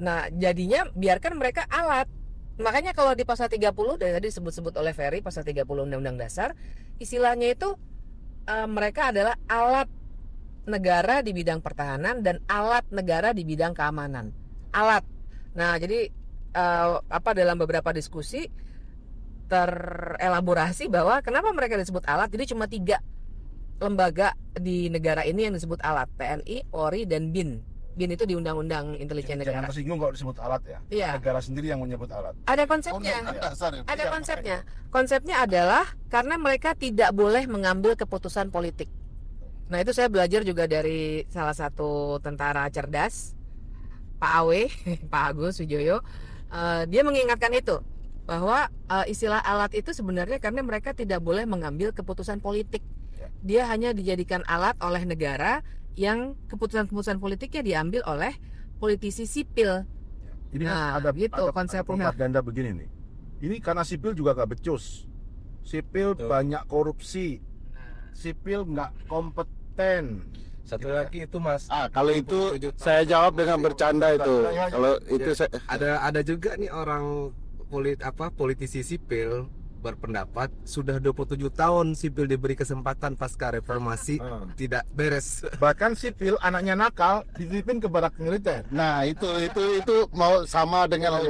Nah jadinya biarkan mereka alat. Makanya kalau di pasal 30 dari tadi disebut-sebut oleh Ferry, pasal 30 Undang-Undang Dasar, istilahnya itu mereka adalah alat negara di bidang pertahanan dan alat negara di bidang keamanan. Alat. Nah jadi dalam beberapa diskusi terelaborasi bahwa kenapa mereka disebut alat. Jadi cuma 3 lembaga di negara ini yang disebut alat, TNI, Polri, dan BIN. BIN itu di Undang-Undang Intelijen Negara. Jangan tersinggung kalau disebut alat ya. Iya. Negara sendiri yang menyebut alat. Ada konsepnya. Ada konsepnya. Konsepnya adalah karena mereka tidak boleh mengambil keputusan politik. Nah itu saya belajar juga dari salah satu tentara cerdas, Pak Awe, Pak Agus Wijoyo. Dia mengingatkan itu bahwa istilah alat itu sebenarnya karena mereka tidak boleh mengambil keputusan politik. Dia hanya dijadikan alat oleh negara yang keputusan-keputusan politiknya diambil oleh politisi sipil. Ini ada konsepnya. Ganda begini nih. Ini karena sipil juga gak becus. Sipil banyak korupsi. Sipil nggak kompeten. Satu lagi itu Mas. Kalau itu saya jawab dengan bercanda itu. Kalau itu saya ada juga nih orang politisi sipil berpendapat sudah 27 tahun sipil diberi kesempatan pasca reformasi tidak beres. Bahkan sipil anaknya nakal dititipin ke barak militer. Nah, itu mau sama dengan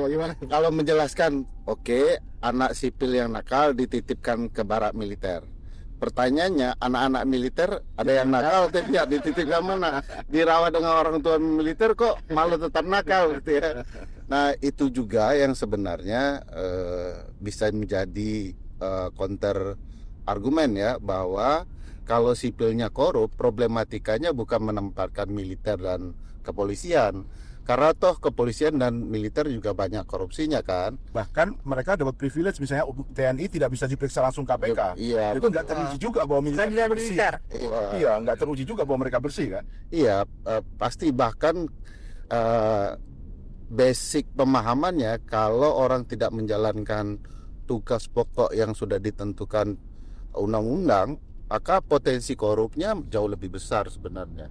kalau menjelaskan, oke, anak sipil yang nakal dititipkan ke barak militer. Pertanyaannya, anak-anak militer ada yang nakal tidak dititipkan mana? Dirawat dengan orang tua militer kok malah tetap nakal gitu ya. Nah, itu juga yang sebenarnya bisa menjadi counter argumen ya, bahwa kalau sipilnya korup, problematikanya bukan menempatkan militer dan kepolisian. Karena toh kepolisian dan militer juga banyak korupsinya kan. Bahkan mereka dapat privilege, misalnya TNI tidak bisa diperiksa langsung KPK. Iya. Itu nggak teruji juga bahwa militer bersih. Iya, nggak teruji juga bahwa mereka bersih kan. Iya, pasti bahkan basic pemahamannya kalau orang tidak menjalankan tugas pokok yang sudah ditentukan undang-undang, maka potensi korupnya jauh lebih besar sebenarnya.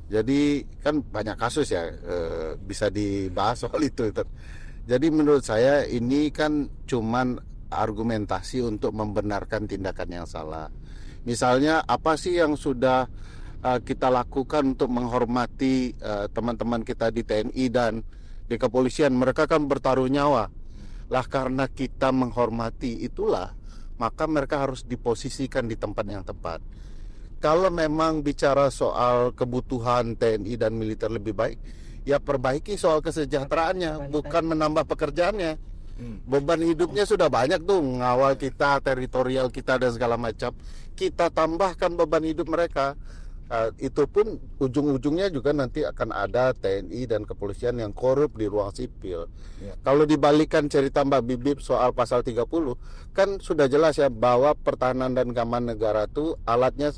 Jadi kan banyak kasus ya, bisa dibahas soal itu. Jadi menurut saya ini kan cuman argumentasi untuk membenarkan tindakan yang salah. Misalnya apa sih yang sudah kita lakukan untuk menghormati teman-teman kita di TNI dan di kepolisian? Mereka kan bertaruh nyawa. Lah karena kita menghormati itulah maka mereka harus diposisikan di tempat yang tepat. Kalau memang bicara soal kebutuhan TNI dan militer lebih baik, ya perbaiki soal kesejahteraannya, bukan menambah pekerjaannya. Beban hidupnya sudah banyak tuh, ngawal kita, teritorial kita dan segala macam. Kita tambahkan beban hidup mereka. Itu pun ujung-ujungnya juga nanti akan ada TNI dan kepolisian yang korup di ruang sipil. Kalau dibalikan cerita Mbak Bibip soal pasal 30, kan sudah jelas ya bahwa pertahanan dan keamanan negara itu alatnya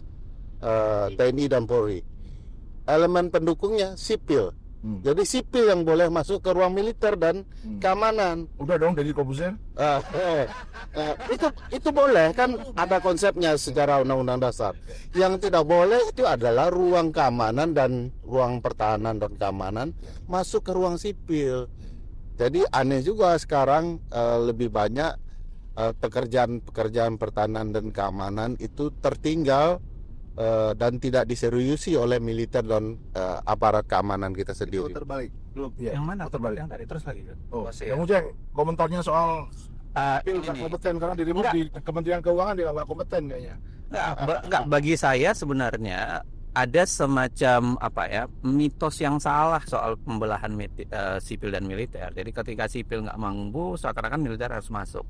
TNI dan Polri. Elemen pendukungnya sipil. Jadi sipil yang boleh masuk ke ruang militer dan keamanan. Udah dong jadi komposer. Itu boleh kan, ada konsepnya secara undang-undang dasar. Yang tidak boleh itu adalah ruang keamanan dan ruang pertahanan dan keamanan masuk ke ruang sipil. Jadi aneh juga sekarang lebih banyak pekerjaan pertahanan dan keamanan itu tertinggal dan tidak diseriusi oleh militer dan aparat keamanan kita sendiri. Terbalik. Belum. Ya. Yang mana? Terbalik. Yang tadi terus lagi. Oh, Masih yang Uceng, komentarnya soal Ini. nggak kompeten karena dirimu di Kementerian Keuangan dia nggak kompeten kayaknya. Enggak, bagi saya sebenarnya ada semacam mitos yang salah soal pembelahan sipil dan militer. Jadi ketika sipil nggak mampu, seakan-akan militer harus masuk.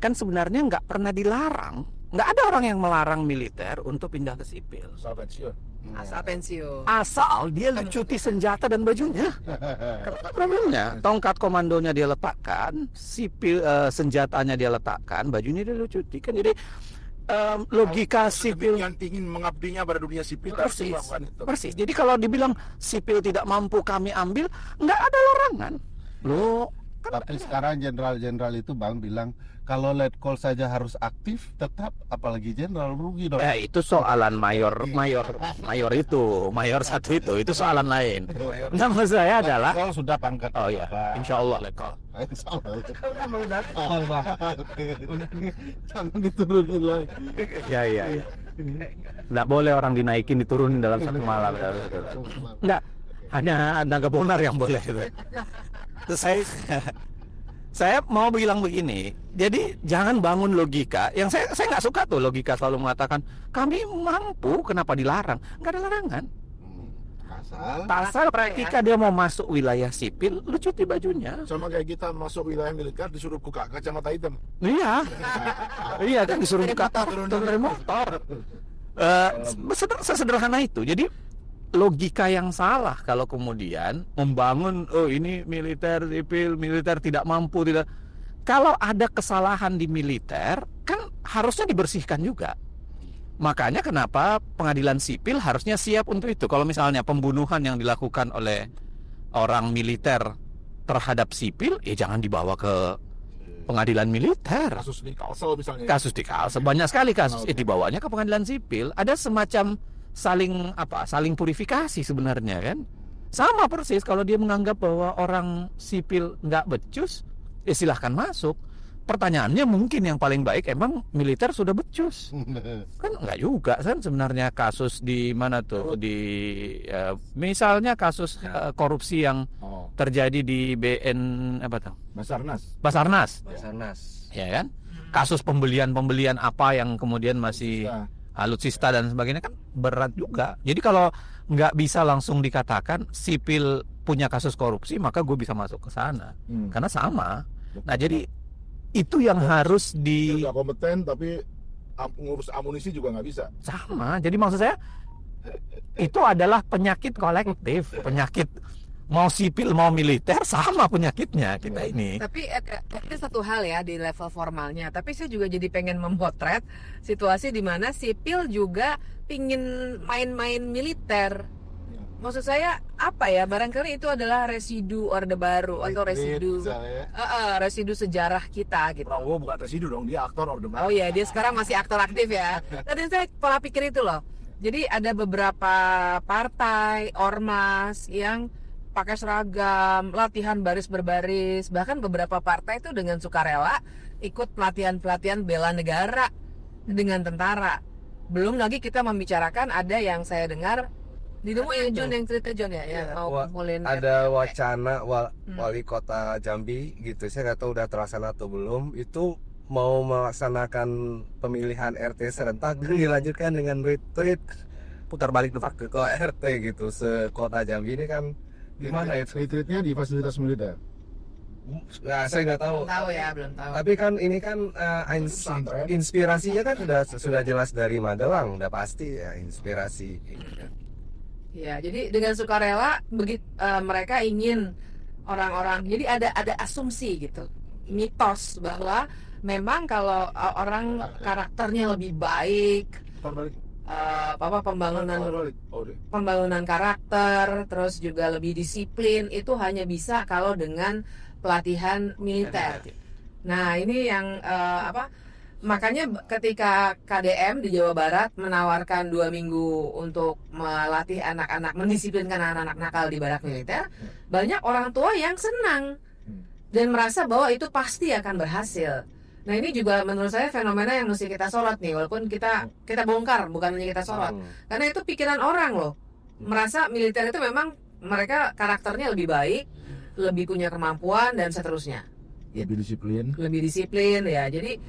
Kan sebenarnya nggak pernah dilarang, nggak ada orang yang melarang militer untuk pindah ke sipil. Soal pensiun. Asal pensiun. Asal dia lucuti senjata dan bajunya. Karena problemnya tongkat komandonya dia letakkan, sipil senjatanya dia letakkan, bajunya dia lucuti. Kan jadi logika sipil yang ingin mengabdinya pada dunia sipil harus melakukan itu. persis. Jadi kalau dibilang sipil tidak mampu kami ambil, nggak ada larangan. Loh, kan Tapi sekarang jenderal-jenderal itu Bang bilang kalau letkol saja harus aktif, tetap apalagi jenderal rugi dong. itu soalan mayor satu itu soalan lain. Nah, maksud saya adalah Kalau sudah pangkat. oh ya, insya Allah letkol. Jangan diturunin lagi. Ya. Nggak boleh orang dinaikin diturunin dalam satu malam. Nggak, hanya naga bonar yang boleh. Terus saya mau bilang begini, jadi jangan bangun logika. Yang saya nggak suka tuh logika selalu mengatakan kami mampu, kenapa dilarang? Nggak ada larangan. Asal ketika dia mau masuk wilayah sipil, lu cuti bajunya. Sama kayak kita masuk wilayah militer disuruh buka kacamata hitam. Iya, iya kan disuruh buka turun dari motor. Sesederhana itu. Jadi logika yang salah kalau kemudian membangun ini militer sipil, militer tidak mampu, tidak. Kalau ada kesalahan di militer kan harusnya dibersihkan juga. Makanya kenapa pengadilan sipil harusnya siap untuk itu. Kalau misalnya pembunuhan yang dilakukan oleh orang militer terhadap sipil, jangan dibawa ke pengadilan militer. Kasus di Kalsel misalnya. Kasus di Kalsel banyak sekali kasus. Dibawanya ke pengadilan sipil. Ada semacam saling purifikasi sebenarnya kan. Sama persis kalau dia menganggap bahwa orang sipil nggak becus, silahkan masuk. Pertanyaannya mungkin yang paling baik emang militer sudah becus. Kan enggak juga kan sebenarnya kasus di mana tuh misalnya kasus korupsi yang terjadi di BN Basarnas. Ya kan? Kasus pembelian apa yang kemudian masih alutsista dan sebagainya kan berat juga. Jadi kalau nggak bisa langsung dikatakan sipil punya kasus korupsi maka gue bisa masuk ke sana. Karena sama. Nah, jadi itu yang harus nggak kompeten tapi ngurus amunisi juga nggak bisa. Sama. Jadi maksud saya itu adalah penyakit kolektif, penyakit mau sipil mau militer sama penyakitnya kita ini. Tapi ada satu hal ya di level formalnya. Tapi saya juga jadi pengen memotret situasi di mana sipil juga pingin main-main militer. Maksud saya apa ya? Barangkali itu adalah residu Orde Baru atau residu sejarah kita gitu. Oh, bukan residu dong, dia aktor Orde Baru. Oh iya, dia sekarang masih aktor aktif ya. Tadi saya pola pikir itu loh. Jadi ada beberapa partai ormas yang pakai seragam, latihan baris berbaris, bahkan beberapa partai itu dengan sukarela ikut pelatihan-pelatihan bela negara dengan tentara. Belum lagi kita membicarakan ada yang saya dengar ya John yang cerita John ya mau kumpulin ada wacana wali kota Jambi gitu, saya nggak tahu udah terlaksana atau belum, itu mau melaksanakan pemilihan RT serentak dilanjutkan dengan retweet putar balik ke RT gitu sekota Jambi ini kan gimana itu? Retweetnya di fasilitas militer. Nah, saya nggak tahu. Belum tahu ya, belum tahu. Tapi kan ini kan inspirasinya kan sudah jelas dari Magelang, udah pasti ya inspirasi. Ya, jadi dengan sukarela mereka ingin orang-orang. Jadi ada asumsi gitu, mitos bahwa memang kalau orang karakternya lebih baik, pembangunan karakter, terus juga lebih disiplin itu hanya bisa kalau dengan pelatihan militer. Nah, ini yang makanya ketika KDM di Jawa Barat menawarkan 2 minggu untuk melatih anak-anak, mendisiplinkan anak-anak nakal di barak militer, banyak orang tua yang senang dan merasa bahwa itu pasti akan berhasil. Nah, ini juga menurut saya fenomena yang mesti kita sorot nih, walaupun kita bongkar, bukan hanya kita sorot. Karena itu pikiran orang loh, merasa militer itu memang mereka karakternya lebih baik, lebih punya kemampuan dan seterusnya. Lebih disiplin ya. Jadi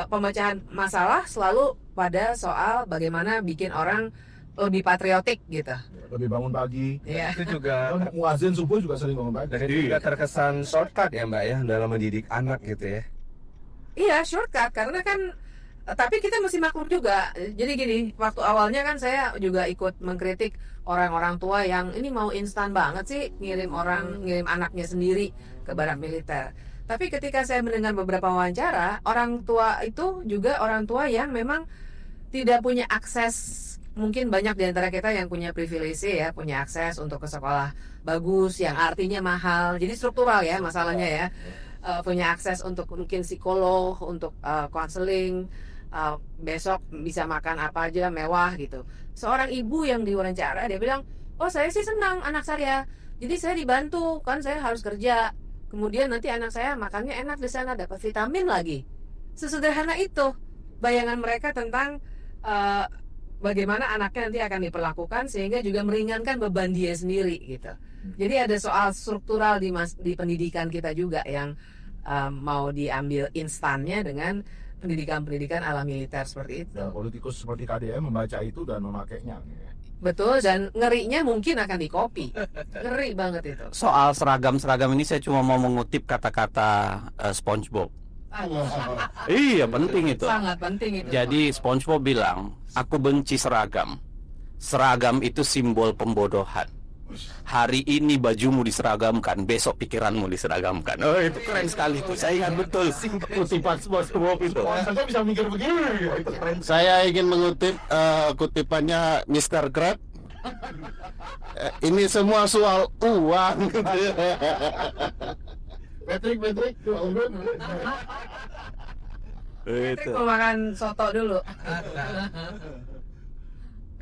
pemecahan masalah selalu pada soal bagaimana bikin orang lebih patriotik gitu. Lebih bangun pagi. Iya. Itu juga Muazin subuh juga sering bangun pagi. dan itu juga terkesan shortcut ya Mbak ya dalam mendidik anak gitu ya. Iya, shortcut karena kan tapi kita mesti maklum juga. Jadi gini, waktu awalnya kan saya juga ikut mengkritik orang-orang tua yang ini mau instan banget sih ngirim anaknya sendiri ke barak militer. Tapi ketika saya mendengar beberapa wawancara, orang tua itu juga orang tua yang memang tidak punya akses. Mungkin banyak di antara kita yang punya privilege ya, punya akses untuk ke sekolah bagus yang artinya mahal. Jadi struktural ya masalahnya ya. Punya akses untuk mungkin psikolog, untuk konseling, besok bisa makan apa aja mewah gitu. Seorang ibu yang diwawancara dia bilang, oh saya sih senang anak saya, jadi saya dibantu kan saya harus kerja. Kemudian nanti anak saya makannya enak di sana, dapat vitamin lagi. Sesederhana itu bayangan mereka tentang bagaimana anaknya nanti akan diperlakukan sehingga juga meringankan beban dia sendiri gitu. Jadi ada soal struktural di pendidikan kita juga yang mau diambil instannya dengan pendidikan ala militer seperti itu. Dan politikus seperti KDM membaca itu dan memakainya. Betul, dan ngerinya mungkin akan dikopi. Ngeri banget itu. Soal seragam-seragam ini saya cuma mau mengutip kata-kata SpongeBob. Iya, penting itu. Sangat penting itu. Jadi SpongeBob bilang, aku benci seragam. Seragam itu simbol pembodohan. Hari ini bajumu diseragamkan, besok pikiranmu diseragamkan. Oh, itu keren sekali itu. Saya ingat betul kutipan SpongeBob itu. Saya bisa mikir begini. Itu keren. Saya ingin mengutip kutipannya Mr. Krab. Ini semua soal uang. Patrick. Itu. Mau makan soto dulu.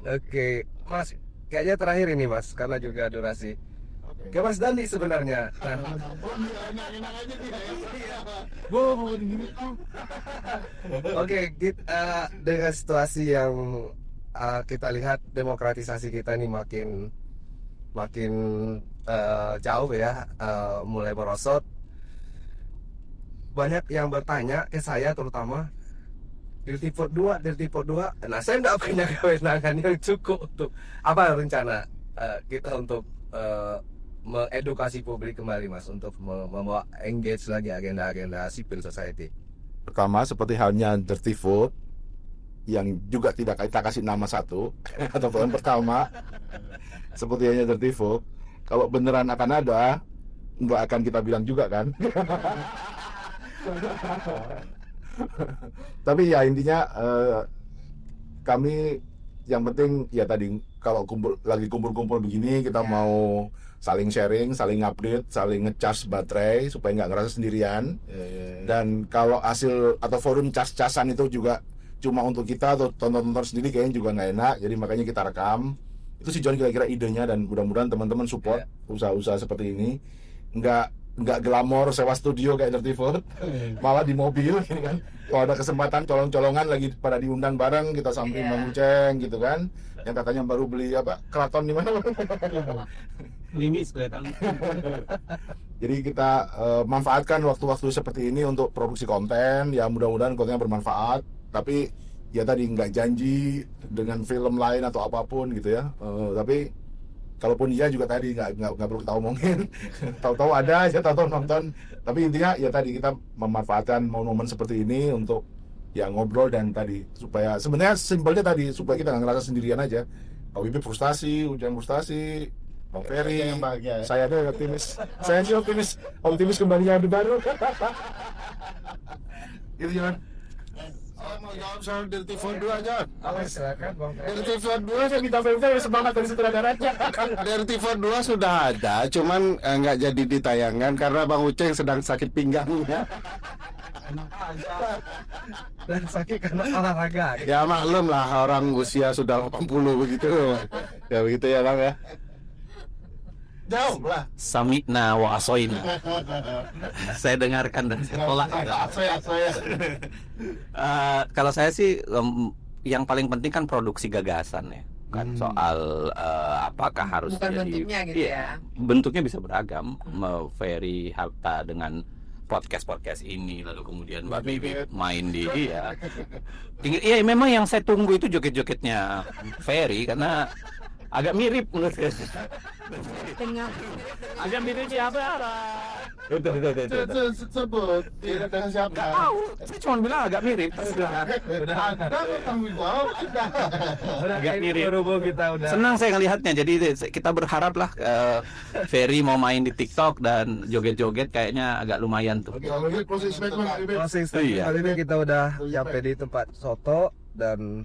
Oke, Mas, kayaknya terakhir ini Mas, karena juga durasi. Oke, Mas Dandi sebenarnya. Oke, dengan situasi yang kita lihat demokratisasi kita ini makin jauh ya, mulai merosot. Banyak yang bertanya ke saya terutama Dirtipot 2. Nah, saya nggak punya kewenangan yang cukup untuk apa rencana kita untuk mengedukasi publik kembali Mas, untuk membawa engage lagi agenda-agenda civil society. Pertama, seperti halnya Dirty Vote yang juga tidak kita kasih nama satu atau poin pertama, seperti halnya Dirty Vote, kalau beneran akan ada, nggak akan kita bilang juga kan. Tapi ya intinya kami yang penting ya tadi kalau lagi kumpul-kumpul begini kita mau saling sharing, saling update, saling ngecas baterai supaya nggak ngerasa sendirian. Dan kalau hasil atau forum cas-casan itu juga cuma untuk kita atau tonton-tonton sendiri kayaknya juga nggak enak. Jadi makanya kita rekam. Itu sih John kira-kira idenya dan mudah-mudahan teman-teman support usaha-usaha seperti ini. Nggak nggak glamor sewa studio kayak Dirty Food, malah di mobil gini kan. Kalau ada kesempatan colong-colongan lagi pada diundang bareng, kita samperin Bang Uceng gitu kan, yang katanya baru beli apa keraton di mana. Limis kelihatan. Jadi kita manfaatkan waktu-waktu seperti ini untuk produksi konten, ya mudah-mudahan kontennya bermanfaat. Tapi ya tadi nggak janji dengan film lain atau apapun gitu ya. Tapi kalaupun iya juga tadi nggak perlu kita omongin. Tahu-tahu ada aja, tahu-tahu nonton. Tapi intinya ya tadi kita memanfaatkan momen seperti ini untuk ya ngobrol dan tadi supaya sebenarnya simpelnya tadi supaya kita nggak ngerasa sendirian aja. Pak Wibi frustasi, Ujang frustasi, Bang Ferry, yang bahagia, ya? Saya ada optimis. Saya sih optimis kembali yang baru. Itu Jon. Saya mau jawab soal Dirty Food 2 aja. Silakan Bang. Dirty Food 2 Saya minta Ferry semangat dari sutradaranya. Dirty Food 2 sudah ada, cuman nggak jadi ditayangkan karena Bang Uceng sedang sakit pinggang ya. Dan sakit karena olahraga. Ya maklum lah, orang usia sudah 80 begitu. Ya begitu ya Bang ya. Jauh lah. Samikna wa asoina. Saya dengarkan dan saya tolak. Kalau saya sih yang paling penting kan produksi gagasan ya. Kan soal apakah harus Bukan jadi bentuknya gitu iya, bentuknya bisa beragam. Ferry Harta dengan podcast ini, lalu kemudian Mbak Bibi main di iya memang yang saya tunggu itu joget-jogetnya Ferry karena agak mirip menurut saya. Agak mirip siapa? Itu. Sebut tidak dengan siapa. Tahu, saya cuma bilang agak mirip. Agak mirip. Kita udah. Senang saya ngelihatnya. Jadi kita berharap lah Ferry mau main di TikTok dan joget-joget kayaknya agak lumayan tuh. Closing statement. Closing statement Iya. kali ini kita udah sampai di tempat soto dan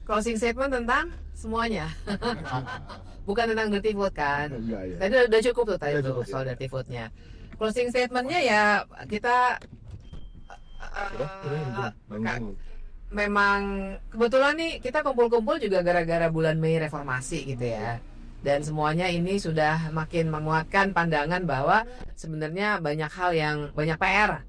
Closing statement tentang semuanya. Bukan tentang Dirty Food kan. Enggak ya. Tadi udah cukup tuh tadi tuh soal Dirty Food-nya. Closing statement-nya ya kita memang kebetulan nih kita kumpul-kumpul juga gara-gara bulan Mei reformasi gitu ya. Dan semuanya ini sudah makin menguatkan pandangan bahwa sebenarnya banyak hal yang banyak PR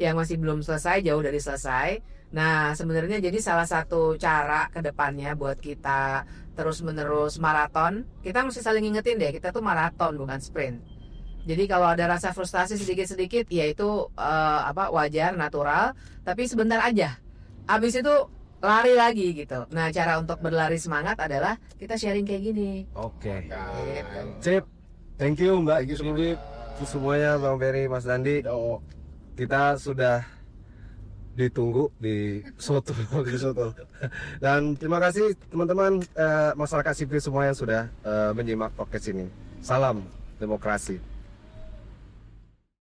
yang masih belum selesai, jauh dari selesai. Nah, sebenarnya jadi salah satu cara ke depannya buat kita terus-menerus maraton, kita mesti saling ngingetin deh, kita tuh maraton bukan sprint. Jadi kalau ada rasa frustasi sedikit-sedikit, ya itu wajar, natural, tapi sebentar aja. Habis itu lari lagi gitu. Nah, cara untuk berlari semangat adalah kita sharing kayak gini. oke. Gitu. Sip. Thank you Mbak Bibi, semuanya Bang Ferry, Mas Dandi. Kita sudah ditunggu di soto. Dan terima kasih teman-teman masyarakat sipil semua yang sudah menyimak podcast ini. Salam demokrasi.